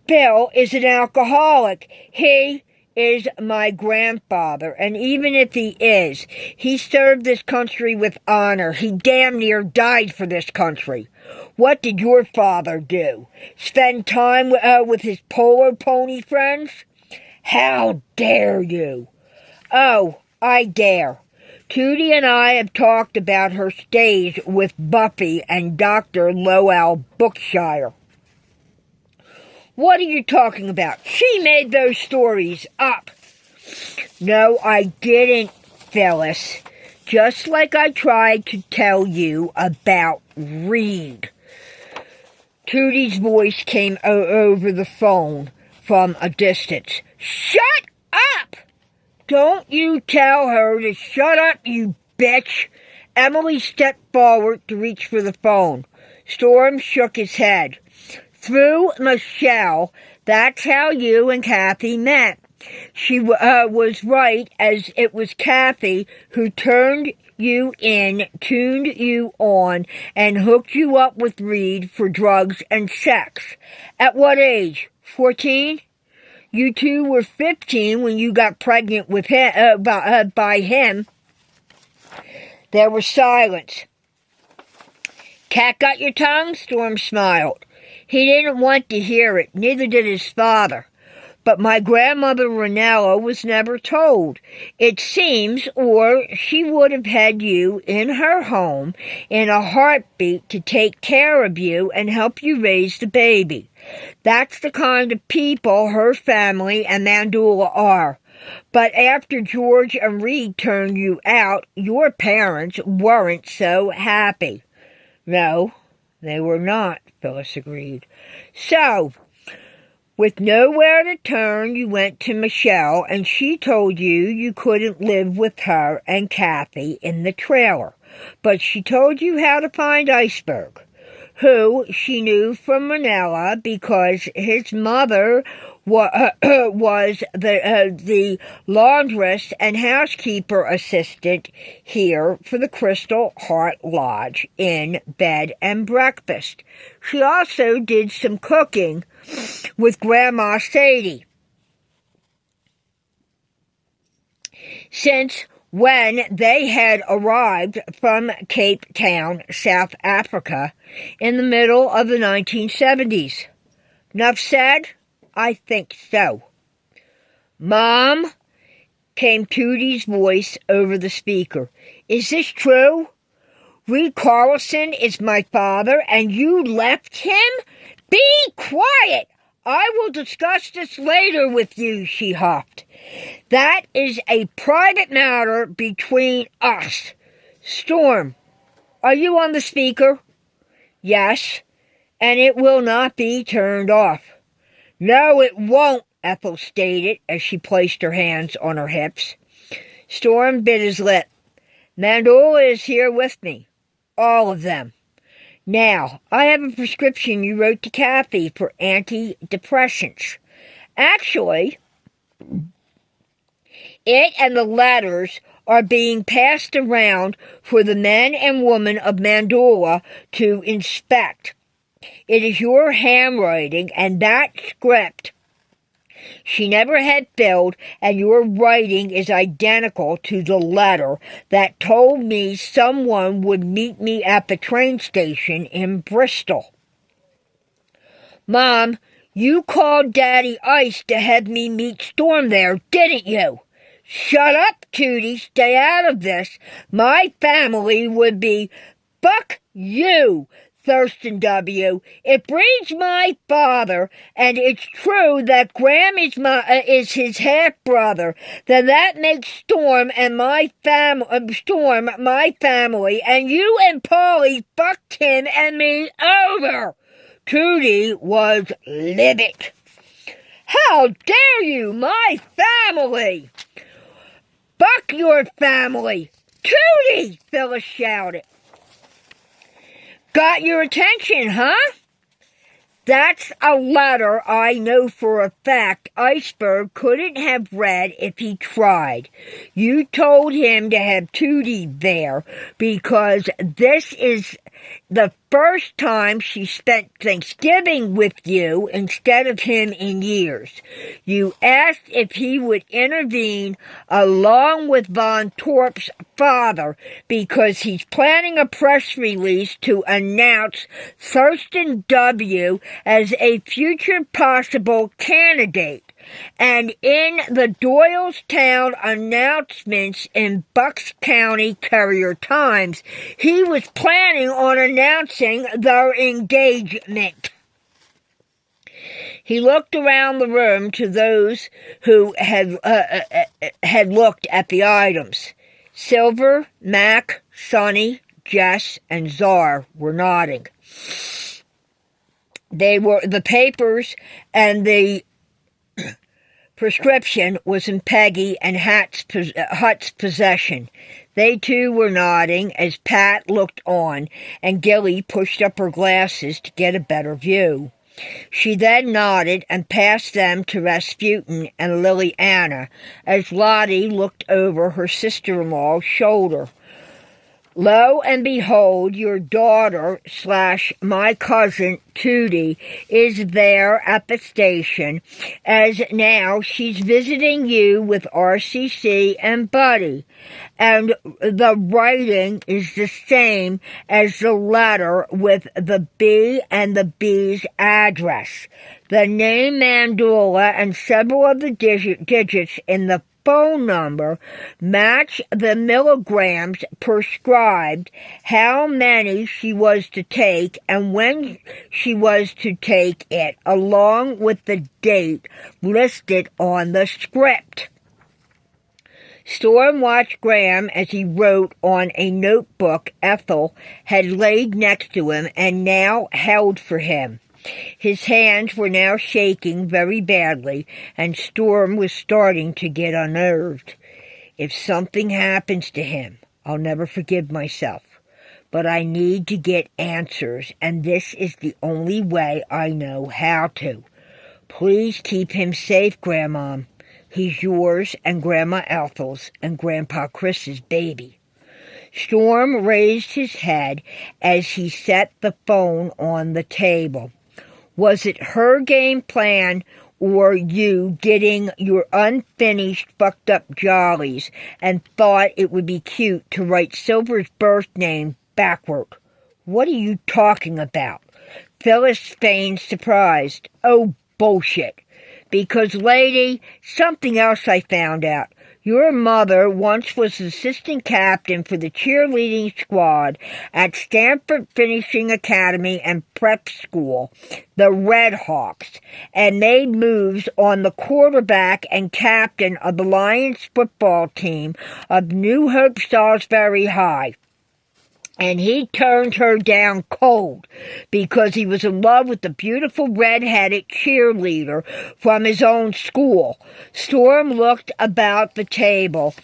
Phil is an alcoholic. He is my grandfather, and even if he is, he served this country with honor. He damn near died for this country. What did your father do? Spend time with his polo pony friends? How dare you? Oh, I dare. Tootie and I have talked about her stays with Buffy and Dr. Lowell Bookshire. What are you talking about? She made those stories up. No, I didn't, Phyllis. Just like I tried to tell you about Reed. Tootie's voice came over the phone from a distance. Shut up! Don't you tell her to shut up, you bitch. Emily stepped forward to reach for the phone. Storm shook his head. Through Michelle, that's how you and Kathy met. She was right, as it was Kathy who turned you in, tuned you on, and hooked you up with Reed for drugs and sex. At what age? 14? you two were 15 when you got pregnant with him, by him. There was silence. Cat got your tongue? Storm smiled. He didn't want to hear it, neither did his father. But my grandmother Ranella was never told, it seems, or she would have had you in her home in a heartbeat to take care of you and help you raise the baby. That's the kind of people her family and Manduala are. But after George and Reed turned you out, your parents weren't so happy. No, they were not, Phyllis agreed. So, with nowhere to turn, you went to Michelle, and she told you you couldn't live with her and Kathy in the trailer. But she told you how to find Iceberg, who she knew from Manila because his mother was the laundress and housekeeper assistant here for the Crystal Heart Lodge in bed and breakfast. She also did some cooking with Grandma Sadie. Since when they had arrived from Cape Town, South Africa, in the middle of the 1970s. Enough said? I think so. Mom, came Tootie's voice over the speaker. Is this true? Reed Carlson is my father, and you left him? Be quiet! I will discuss this later with you, she huffed. That is a private matter between us. Storm, are you on the speaker? Yes, and it will not be turned off. No, it won't, Ethel stated as she placed her hands on her hips. Storm bit his lip. Manduala is here with me. All of them. Now, I have a prescription you wrote to Kathy for antidepressants. Actually, it and the letters are being passed around for the men and women of Manduala to inspect. It is your handwriting, and that script she never had filled, and your writing is identical to the letter that told me someone would meet me at the train station in Bristol. Mom, you called Daddy Ice to have me meet Storm there, didn't you? Shut up, Tootie. Stay out of this. My family would be... Fuck you, Thurston W. It breeds my father, and it's true that Graham is his half-brother. Then that makes Storm my family, and you and Polly fucked him and me over. Tootie was livid. How dare you, my family? Fuck your family. Tootie, Phyllis shouted. Got your attention, huh? That's a letter I know for a fact Iceberg couldn't have read if he tried. You told him to have Tootie there because this is the first time she spent Thanksgiving with you instead of him in years. You asked if he would intervene along with Von Torp's father because he's planning a press release to announce Thurston W. as a future possible candidate. And in the Doylestown announcements in Bucks County Courier-Times, he was planning on announcing their engagement. He looked around the room to those who had looked at the items. Silver, Mac, Sonny, Jess, and Czar were nodding. They were the papers, and the prescription was in Peggy and Hut's possession. They too were nodding as Pat looked on, and Gilly pushed up her glasses to get a better view. She then nodded and passed them to Rasputin and Lily Anna as Lottie looked over her sister-in-law's shoulder. Lo and behold, your daughter / my cousin Tootie is there at the station, as now she's visiting you with RCC and Buddy, and the writing is the same as the letter with the B and the B's address. The name Manduala and several of the digits in the phone number match the milligrams prescribed, how many she was to take and when she was to take it, along with the date listed on the script. Storm watched Graham as he wrote on a notebook Ethel had laid next to him and now held for him. His hands were now shaking very badly, and Storm was starting to get unnerved. If something happens to him, I'll never forgive myself. But I need to get answers, and this is the only way I know how to. Please keep him safe, Grandma. He's yours and Grandma Ethel's and Grandpa Chris's baby. Storm raised his head as he set the phone on the table. Was it her game plan or you getting your unfinished fucked up jollies and thought it would be cute to write Silver's birth name backward? What are you talking about? Phyllis feigned surprise. Oh, bullshit. Because, lady, something else I found out. Your mother once was assistant captain for the cheerleading squad at Stanford Finishing Academy and Prep School, the Red Hawks, and made moves on the quarterback and captain of the Lions football team of New Hope Salisbury High. And he turned her down cold because he was in love with the beautiful red-headed cheerleader from his own school. Storm looked about the table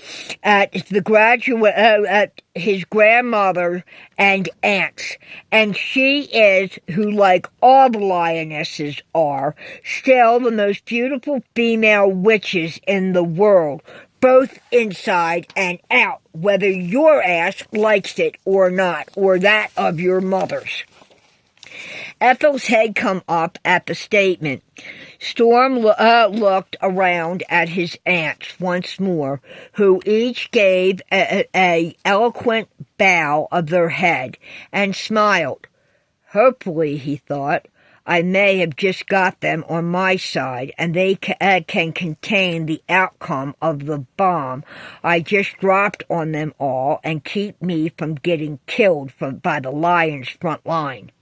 at at his grandmother and aunts, and she is, who like all the lionesses are, still the most beautiful female witches in the world, both inside and out, whether your ass likes it or not, or that of your mother's. Ethel's head come up at the statement. Storm looked around at his aunts once more, who each gave a eloquent bow of their head, and smiled. Hopefully, he thought, I may have just got them on my side, and they can contain the outcome of the bomb I just dropped on them all and keep me from getting killed by the Lions' front line.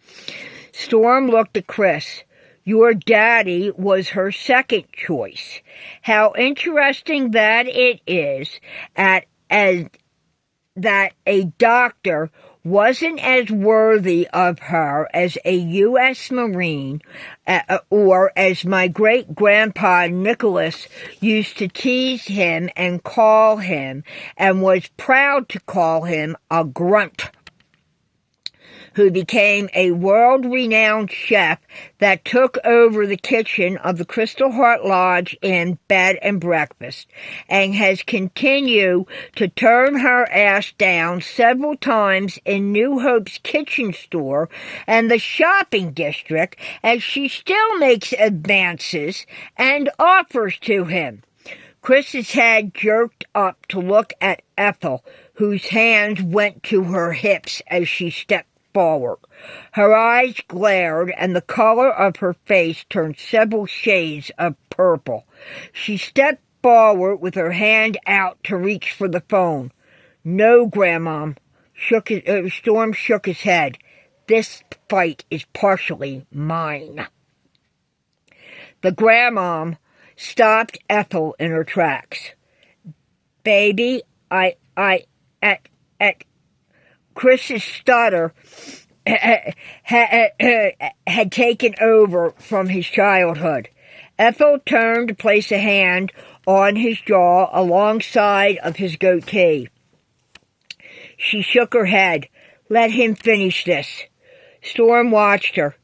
Storm looked at Chris. Your daddy was her second choice. How interesting that it is that a doctor wasn't as worthy of her as a U.S. Marine, or as my great-grandpa Nicholas used to tease him and call him, and was proud to call him a grunt, who became a world-renowned chef that took over the kitchen of the Crystal Heart Lodge Inn Bed and Breakfast, and has continued to turn her ass down several times in New Hope's kitchen store and the shopping district, as she still makes advances and offers to him. Chris's head jerked up to look at Ethel, whose hands went to her hips as she stepped forward. Her eyes glared, and the color of her face turned several shades of purple. She stepped forward with her hand out to reach for the phone. No, Grandma. Storm shook his head. This fight is partially mine. The Grandma stopped Ethel in her tracks. Baby, Chris's stutter had taken over from his childhood. Ethel turned to place a hand on his jaw alongside of his goatee. She shook her head. Let him finish this. Storm watched her.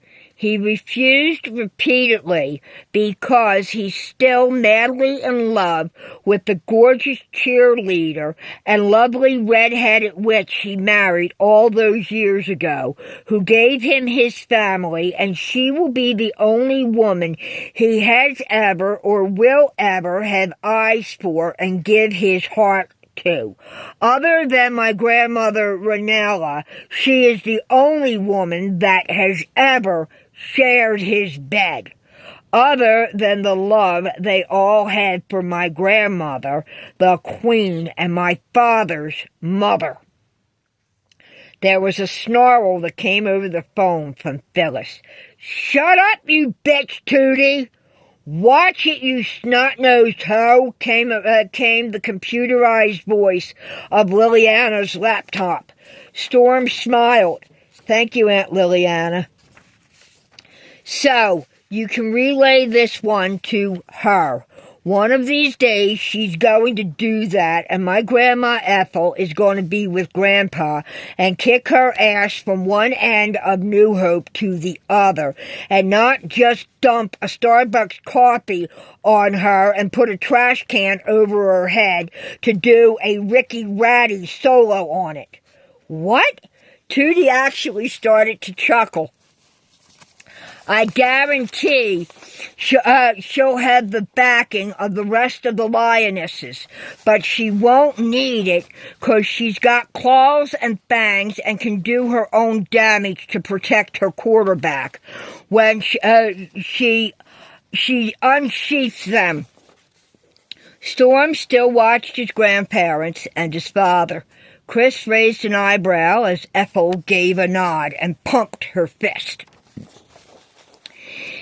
He refused repeatedly because he's still madly in love with the gorgeous cheerleader and lovely red-headed witch he married all those years ago, who gave him his family, and she will be the only woman he has ever or will ever have eyes for and give his heart to. Other than my grandmother Manduala, she is the only woman that has ever shared his bed. Other than the love they all had for my grandmother, the Queen, and my father's mother. There was a snarl that came over the phone from Phyllis. "Shut up, you bitch, Tootie! Watch it, you snot-nosed hoe," came the computerized voice of Liliana's laptop. Storm smiled. "Thank you, Aunt Liliana." "So, you can relay this one to her. One of these days, she's going to do that, and my Grandma Ethel is going to be with Grandpa and kick her ass from one end of New Hope to the other, and not just dump a Starbucks coffee on her and put a trash can over her head to do a Ricky Ratty solo on it." "What?" Tootie actually started to chuckle. "I guarantee she'll have the backing of the rest of the Lionesses, but she won't need it because she's got claws and fangs and can do her own damage to protect her quarterback when she unsheaths them." Storm still watched his grandparents and his father. Chris raised an eyebrow as Ethel gave a nod and pumped her fist.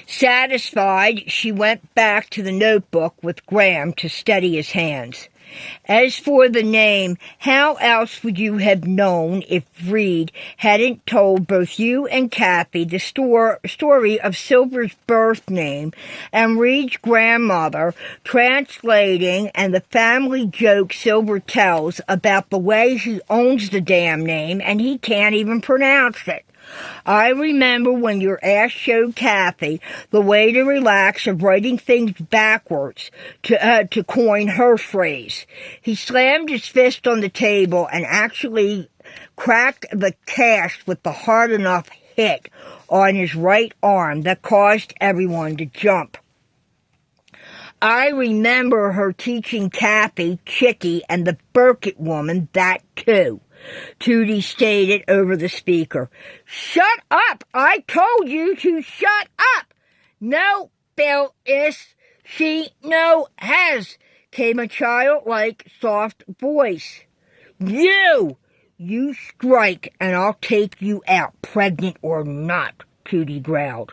Satisfied, she went back to the notebook with Graham to steady his hands. "As for the name, how else would you have known if Reed hadn't told both you and Kathy the story of Silver's birth name and Reed's grandmother translating, and the family joke Silver tells about the way he owns the damn name and he can't even pronounce it? I remember when your ass showed Kathy the way to relax of writing things backwards, to coin her phrase." He slammed his fist on the table and actually cracked the cast with the hard enough hit on his right arm that caused everyone to jump. "I remember her teaching Kathy, Chickie, and the Burkett woman that too," Tootie stated over the speaker. "Shut up! I told you to shut up!" "No, Phyllis, she no has," came a childlike, soft voice. You strike, and I'll take you out, pregnant or not," Tootie growled.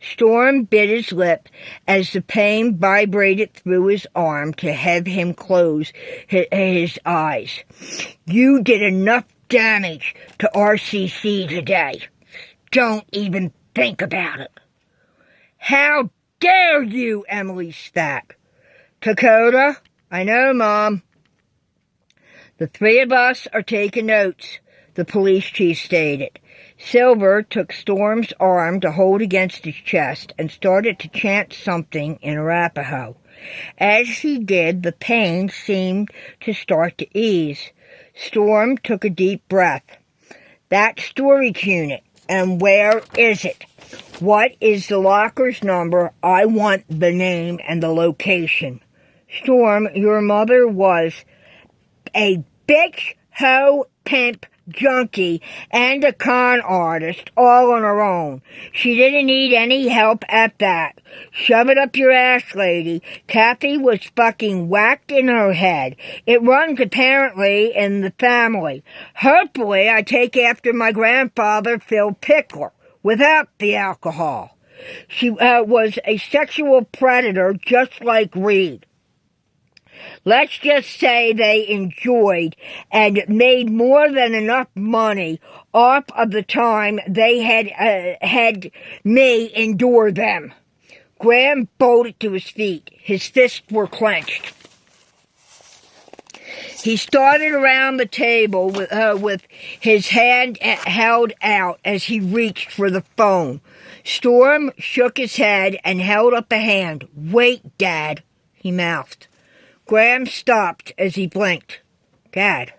Storm bit his lip as the pain vibrated through his arm to have him close his eyes. "You did enough damage to RCC today. Don't even think about it." "How dare you!" Emily spat. "Dakota?" "I know, Mom." "The three of us are taking notes," the police chief stated. Silver took Storm's arm to hold against his chest and started to chant something in Arapaho. As he did, the pain seemed to start to ease. Storm took a deep breath. "That storage unit, and where is it? What is the locker's number? I want the name and the location." "Storm, your mother was a bitch, hoe, pimp, junkie, and a con artist all on her own. She didn't need any help at that. Shove it up your ass, lady. Kathy was fucking whacked in her head. It runs apparently in the family. Hopefully I take after my grandfather, Phil Pickler, without the alcohol. She was a sexual predator just like Reed. Let's just say they enjoyed and made more than enough money off of the time they had me endure them." Graham bolted to his feet. His fists were clenched. He started around the table with his hand held out as he reached for the phone. Storm shook his head and held up a hand. "Wait, Dad," he mouthed. Graham stopped as he blinked. "Dad,"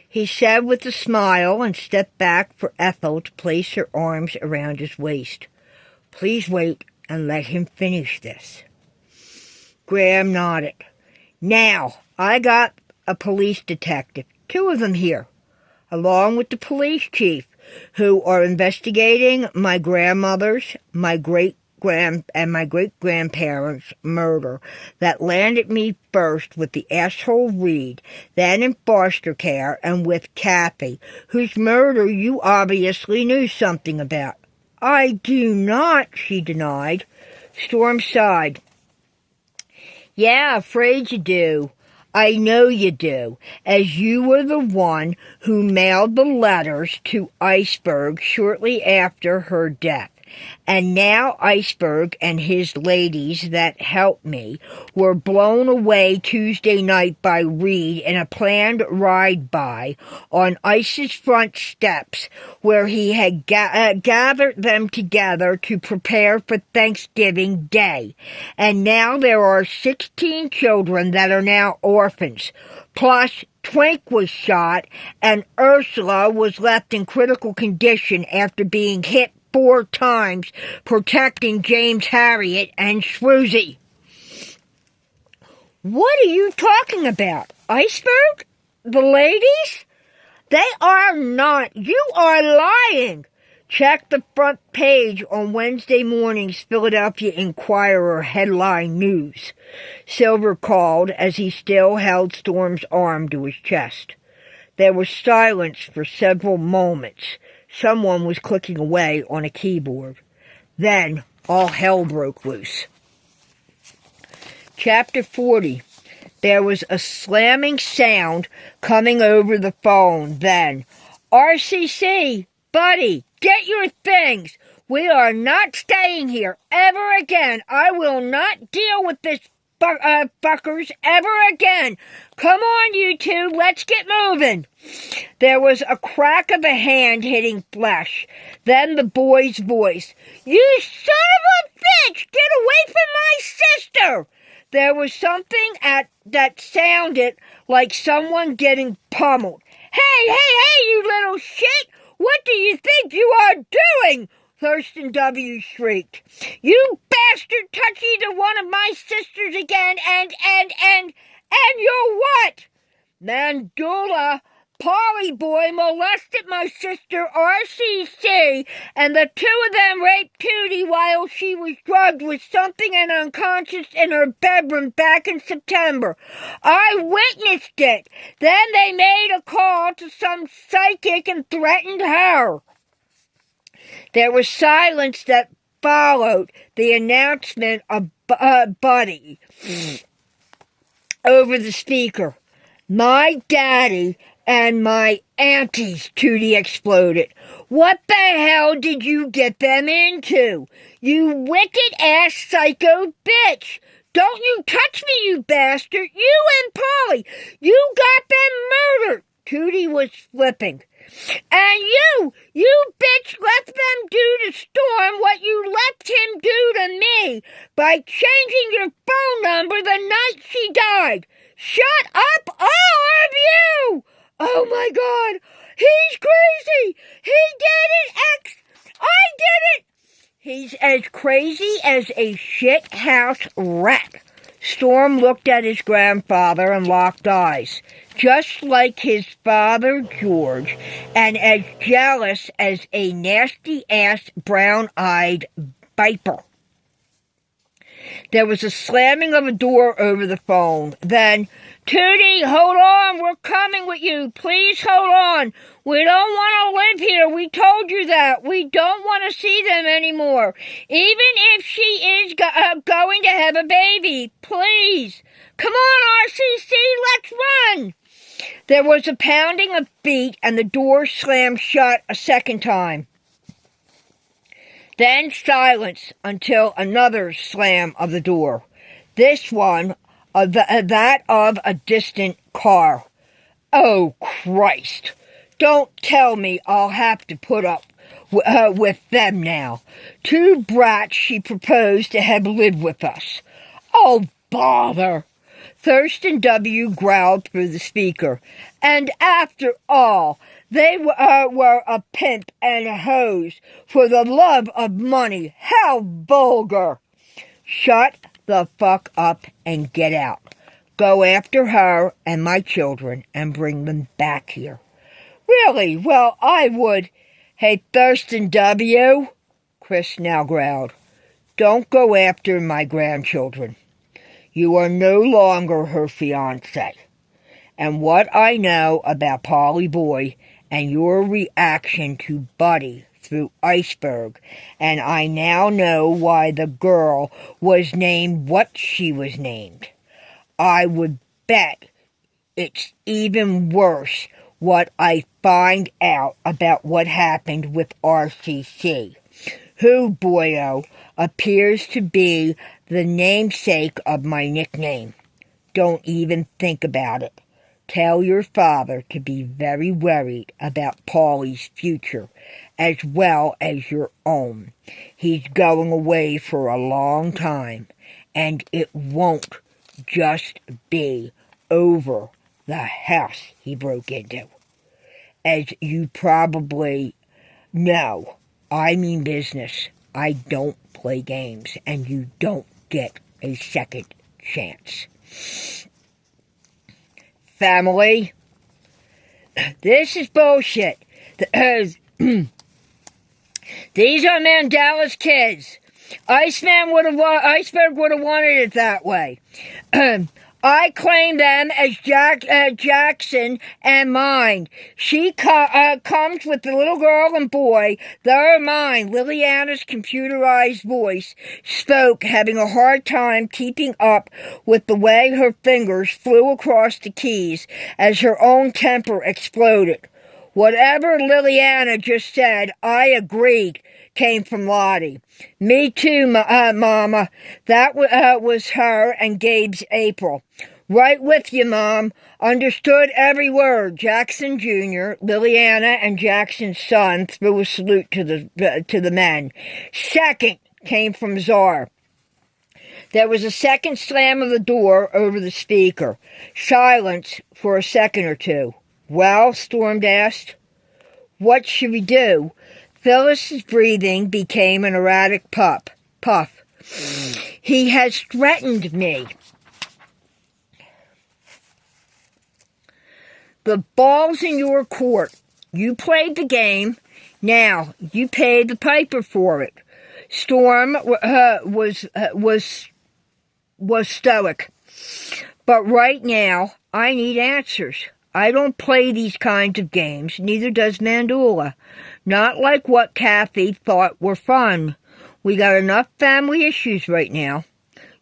he said with a smile, and stepped back for Ethel to place her arms around his waist. "Please wait and let him finish this." Graham nodded. "Now, I got a police detective, 2 of them here, along with the police chief, who are investigating my grandmother's, my great-grandparents' murder that landed me first with the asshole Reed, then in foster care, and with Kathy, whose murder you obviously knew something about." "I do not," she denied. Storm sighed. "Yeah, afraid you do. I know you do, as you were the one who mailed the letters to Iceberg shortly after her death. And now Iceberg and his ladies that helped me were blown away Tuesday night by Reed in a planned ride-by on Ice's front steps, where he had gathered them together to prepare for Thanksgiving Day. And now there are 16 children that are now orphans. Plus, Twink was shot, and Ursula was left in critical condition after being hit 4 times protecting James Harriet and Swoozie." "What are you talking about? Iceberg? The ladies?" "They are not. You are lying. Check the front page on Wednesday morning's Philadelphia Inquirer headline news," Silver called as he still held Storm's arm to his chest. There was silence for several moments. Someone was clicking away on a keyboard. Then all hell broke loose. Chapter 40. There was a slamming sound coming over the phone. Then, "RCC, buddy, get your things. We are not staying here ever again. I will not deal with this fuckers ever again. Come on, you 2, let's get moving." There was a crack of a hand hitting flesh. Then the boy's voice. "You son of a bitch! Get away from my sister!" There was something that sounded like someone getting pummeled. Hey, you little shit! What do you think you are doing?" Thurston W. shrieked. "You bastard touch either one of my sisters again and you're what?" "Manduala, Polly boy molested my sister RCC, and the 2 of them raped Tootie while she was drugged with something and unconscious in her bedroom back in September. I witnessed it. Then they made a call to some psychic and threatened her." There was silence that followed the announcement of Buddy over the speaker. "My daddy and my aunties," Tootie exploded. "What the hell did you get them into? You wicked-ass psycho bitch! Don't you touch me, you bastard! You and Polly! You got them murdered!" Tootie was flipping. "And you bitch left them do to Storm what you left him do to me by changing your phone number the night she died. Shut up, all of you! Oh my God, he's crazy! He did it, I did it! He's as crazy as a shithouse rat." Storm looked at his grandfather and locked eyes, just like his father George, and as jealous as a nasty-ass brown-eyed viper. There was a slamming of a door over the phone. Then, "Tootie, hold on, we're coming with you. Please hold on. We don't want to live here. We told you that. We don't want to see them anymore. Even if she is going to have a baby. Please. Come on, RCC, let's run." There was a pounding of feet, and the door slammed shut a second time. Then silence until another slam of the door. This one, that of a distant car. "Oh, Christ. Don't tell me I'll have to put up with them now. 2 brats she proposed to have lived with us. Oh, bother! Thurston W. growled through the speaker. And after all, they were a pimp and a hose for the love of money. How vulgar! Shut the fuck up and get out. Go after her and my children and bring them back here. Really? Well, I would. Hey, Thurston W., Chris now growled. Don't go after my grandchildren. You are no longer her fiancé. And what I know about Polly Boy and your reaction to Buddy through Iceberg, and I now know why the girl was named what she was named. I would bet it's even worse what I find out about what happened with RCC, who, boyo, appears to be the namesake of my nickname. Don't even think about it. Tell your father to be very worried about Paulie's future, as well as your own. He's going away for a long time, and it won't just be over the house he broke into. As you probably know, I mean business. I don't play games, and you don't get a second chance. Family, this is bullshit. These are Manduala's kids. Iceberg would have wanted it that way. I claim them as Jackson and mine. She comes with the little girl and boy. They're mine. Liliana's computerized voice spoke, having a hard time keeping up with the way her fingers flew across the keys as her own temper exploded. Whatever Liliana just said, I agreed, came from Lottie. Me too, Mama. That was her and Gabe's April. Right with you, Mom. Understood every word. Jackson Jr., Liliana, and Jackson's son threw a salute to the men. Second came from Czar. There was a second slam of the door over the speaker. Silence for a second or two. Well, Storm asked. What should we do? Phyllis's breathing became an erratic puff. He has threatened me. The ball's in your court. You played the game. Now, you paid the piper for it. Storm was stoic. But right now, I need answers. I don't play these kinds of games, neither does Manduala. Not like what Kathy thought were fun. We got enough family issues right now.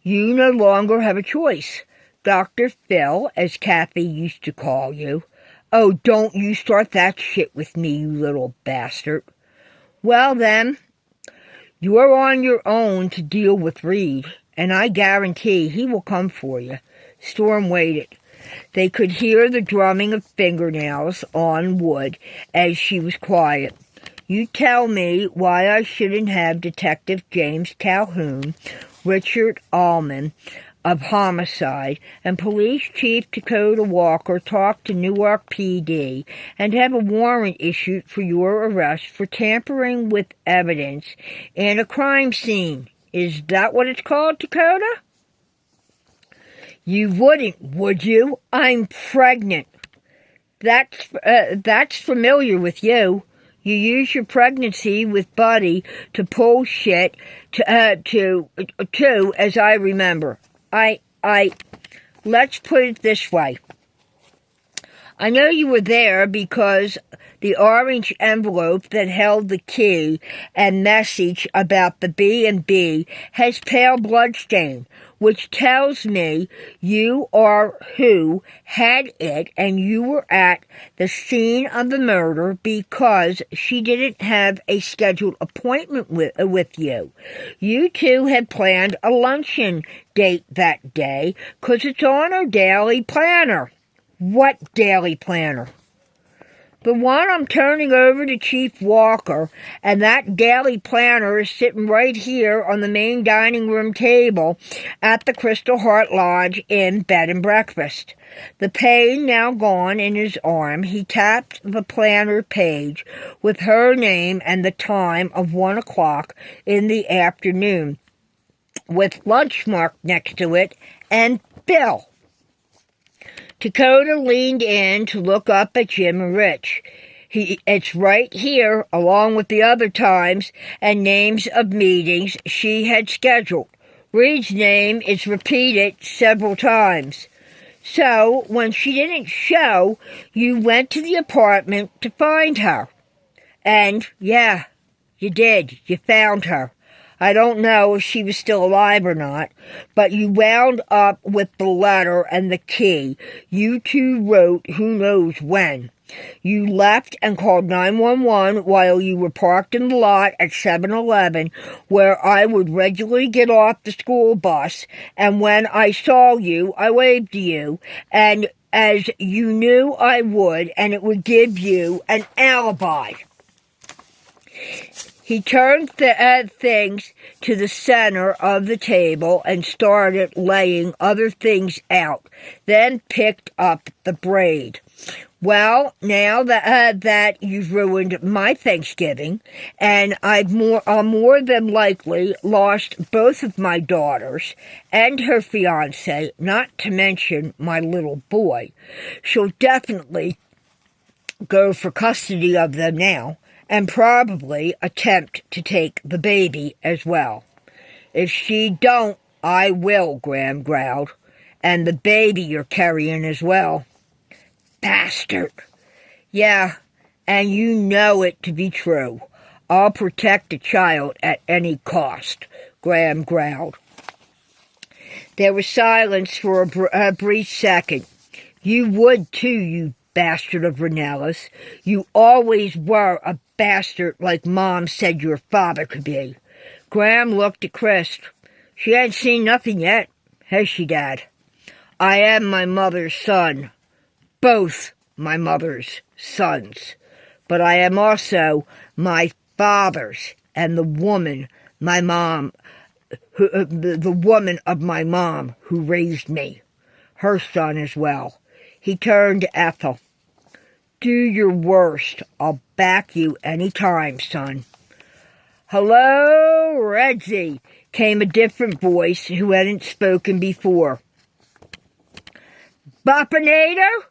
You no longer have a choice. Dr. Phil, as Kathy used to call you. Oh, don't you start that shit with me, you little bastard. Well then, you're on your own to deal with Reed, and I guarantee he will come for you. Storm waited. They could hear the drumming of fingernails on wood as she was quiet. You tell me why I shouldn't have Detective James Calhoun, Richard Allman of Homicide, and Police Chief Dakota Walker talk to Newark PD and have a warrant issued for your arrest for tampering with evidence in a crime scene. Is that what it's called, Dakota? You wouldn't, would you? I'm pregnant. That's familiar with you. You use your pregnancy with Buddy to pull shit to as I remember. Let's put it this way. I know you were there because the orange envelope that held the key and message about the B&B has pale bloodstain, which tells me you are who had it and you were at the scene of the murder because she didn't have a scheduled appointment with you. You two had planned a luncheon date that day because it's on her daily planner. What daily planner? The one I'm turning over to Chief Walker, and that daily planner is sitting right here on the main dining room table at the Crystal Heart Lodge Inn Bed and Breakfast. The pain now gone in his arm, he tapped the planner page with her name and the time of 1 o'clock in the afternoon, with lunch marked next to it, and Bill. Dakota leaned in to look up at Jim and Rich. It's right here, along with the other times and names of meetings she had scheduled. Reed's name is repeated several times. So, when she didn't show, you went to the apartment to find her. And, yeah, you did. You found her. I don't know if she was still alive or not, but you wound up with the letter and the key. You two wrote who knows when. You left and called 911 while you were parked in the lot at 7-Eleven, where I would regularly get off the school bus, and when I saw you, I waved to you, and as you knew I would, and it would give you an alibi. He turned things to the center of the table and started laying other things out, then picked up the braid. Well, now that you've ruined my Thanksgiving, and I'll more than likely lost both of my daughters and her fiancé, not to mention my little boy, she'll definitely go for custody of them now, and probably attempt to take the baby as well. If she don't, I will, Graham growled, and the baby you're carrying as well. Bastard. Yeah, and you know it to be true. I'll protect the child at any cost, Graham growled. There was silence for a brief second. You would too, you bastard of Ranellas. You always were a bastard like Mom said your father could be. Graham looked at Chris. She hadn't seen nothing yet, has she, Dad? I am my mother's son. Both my mother's sons. But I am also my father's and the woman my mom, the woman of my mom who raised me. Her son as well. He turned to Ethel. Do your worst. I'll back you any time, son. Hello, Redsy, came a different voice who hadn't spoken before. Bopinator?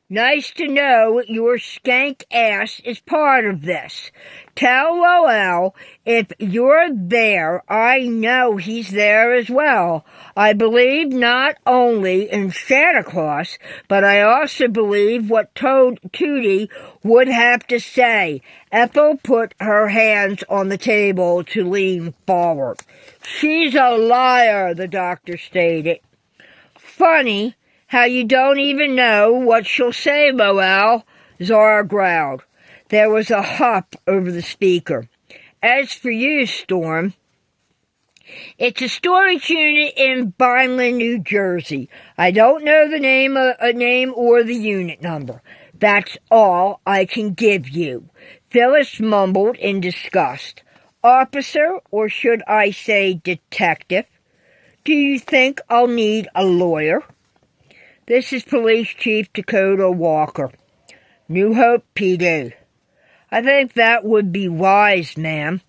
Nice to know your skank ass is part of this. Tell Lowell if you're there, I know he's there as well. I believe not only in Santa Claus, but I also believe what Tootie would have to say. Ethel put her hands on the table to lean forward. She's a liar, the doctor stated. Funny how you don't even know what she'll say, Lowell, Zara growled. There was a huff over the speaker. As for you, Storm, it's a storage unit in Vineland, New Jersey. I don't know the name or the unit number. That's all I can give you. Phyllis mumbled in disgust. Officer, or should I say detective, do you think I'll need a lawyer? This is Police Chief Dakota Walker, New Hope PD. I think that would be wise, ma'am.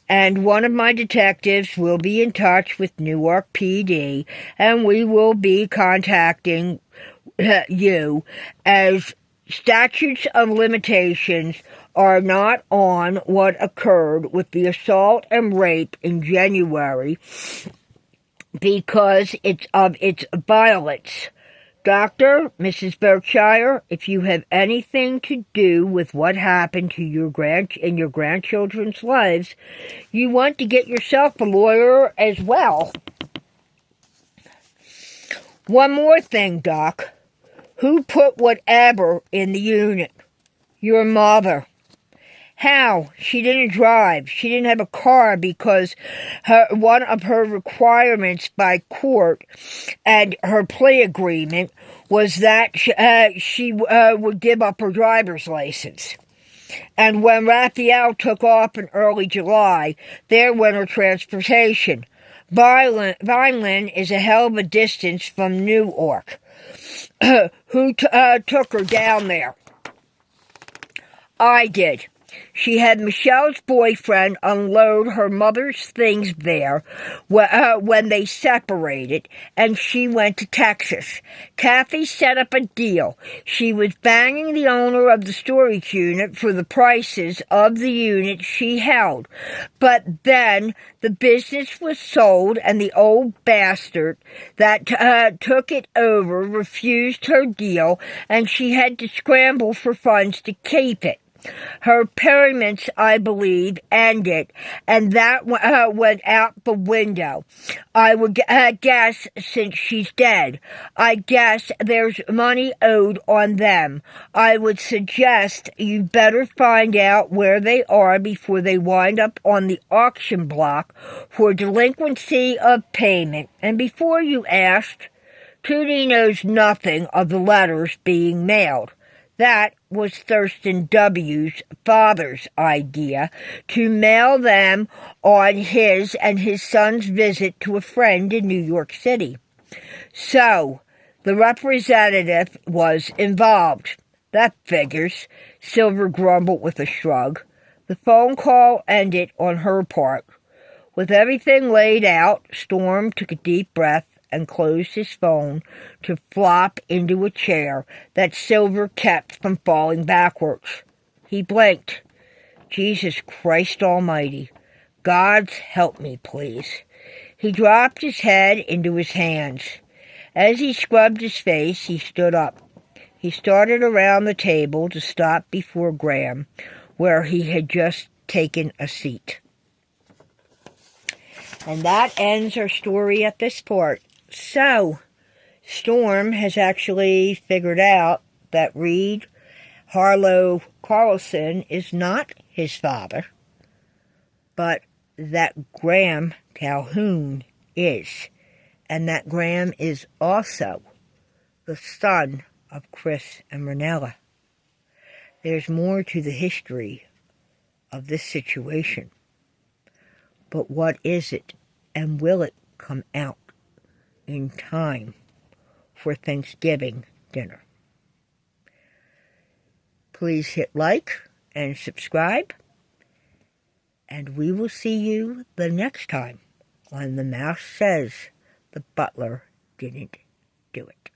And one of my detectives will be in touch with Newark PD, and we will be contacting you, as statutes of limitations are not on what occurred with the assault and rape in January because it's of its violence. Doctor, Mrs. Berkshire, if you have anything to do with what happened to your grandchildren's lives, you want to get yourself a lawyer as well. One more thing, Doc. Who put whatever in the unit? Your mother. How? She didn't drive. She didn't have a car because one of her requirements by court and her plea agreement was that she would give up her driver's license. And when Raphael took off in early July, there went her transportation. Vineland is a hell of a distance from Newark. Who took her down there? I did. She had Michelle's boyfriend unload her mother's things there when they separated, and she went to Texas. Kathy set up a deal. She was banging the owner of the storage unit for the prices of the unit she held. But then the business was sold, and the old bastard that took it over refused her deal, and she had to scramble for funds to keep it. Her payments, I believe, ended, and that went out the window. I would guess, since she's dead, I guess there's money owed on them. I would suggest you better find out where they are before they wind up on the auction block for delinquency of payment. And before you ask, Tootie knows nothing of the letters being mailed. That was Thurston W.'s father's idea, to mail them on his and his son's visit to a friend in New York City. So, the representative was involved. That figures, Silver grumbled with a shrug. The phone call ended on her part. With everything laid out, Storm took a deep breath and closed his phone to flop into a chair that Silver kept from falling backwards. He blinked. Jesus Christ Almighty. God's help me, please. He dropped his head into his hands. As he scrubbed his face, he stood up. He started around the table to stop before Graham, where he had just taken a seat. And that ends our story at this part. So, Storm has actually figured out that Reed Harlow Carlson is not his father, but that Graham Calhoun is, and that Graham is also the son of Chris and Ranella. There's more to the history of this situation, but what is it, and will it come out in time for Thanksgiving dinner? Please hit like and subscribe, and we will see you the next time on The Mouse Says the Butler Didn't Do It.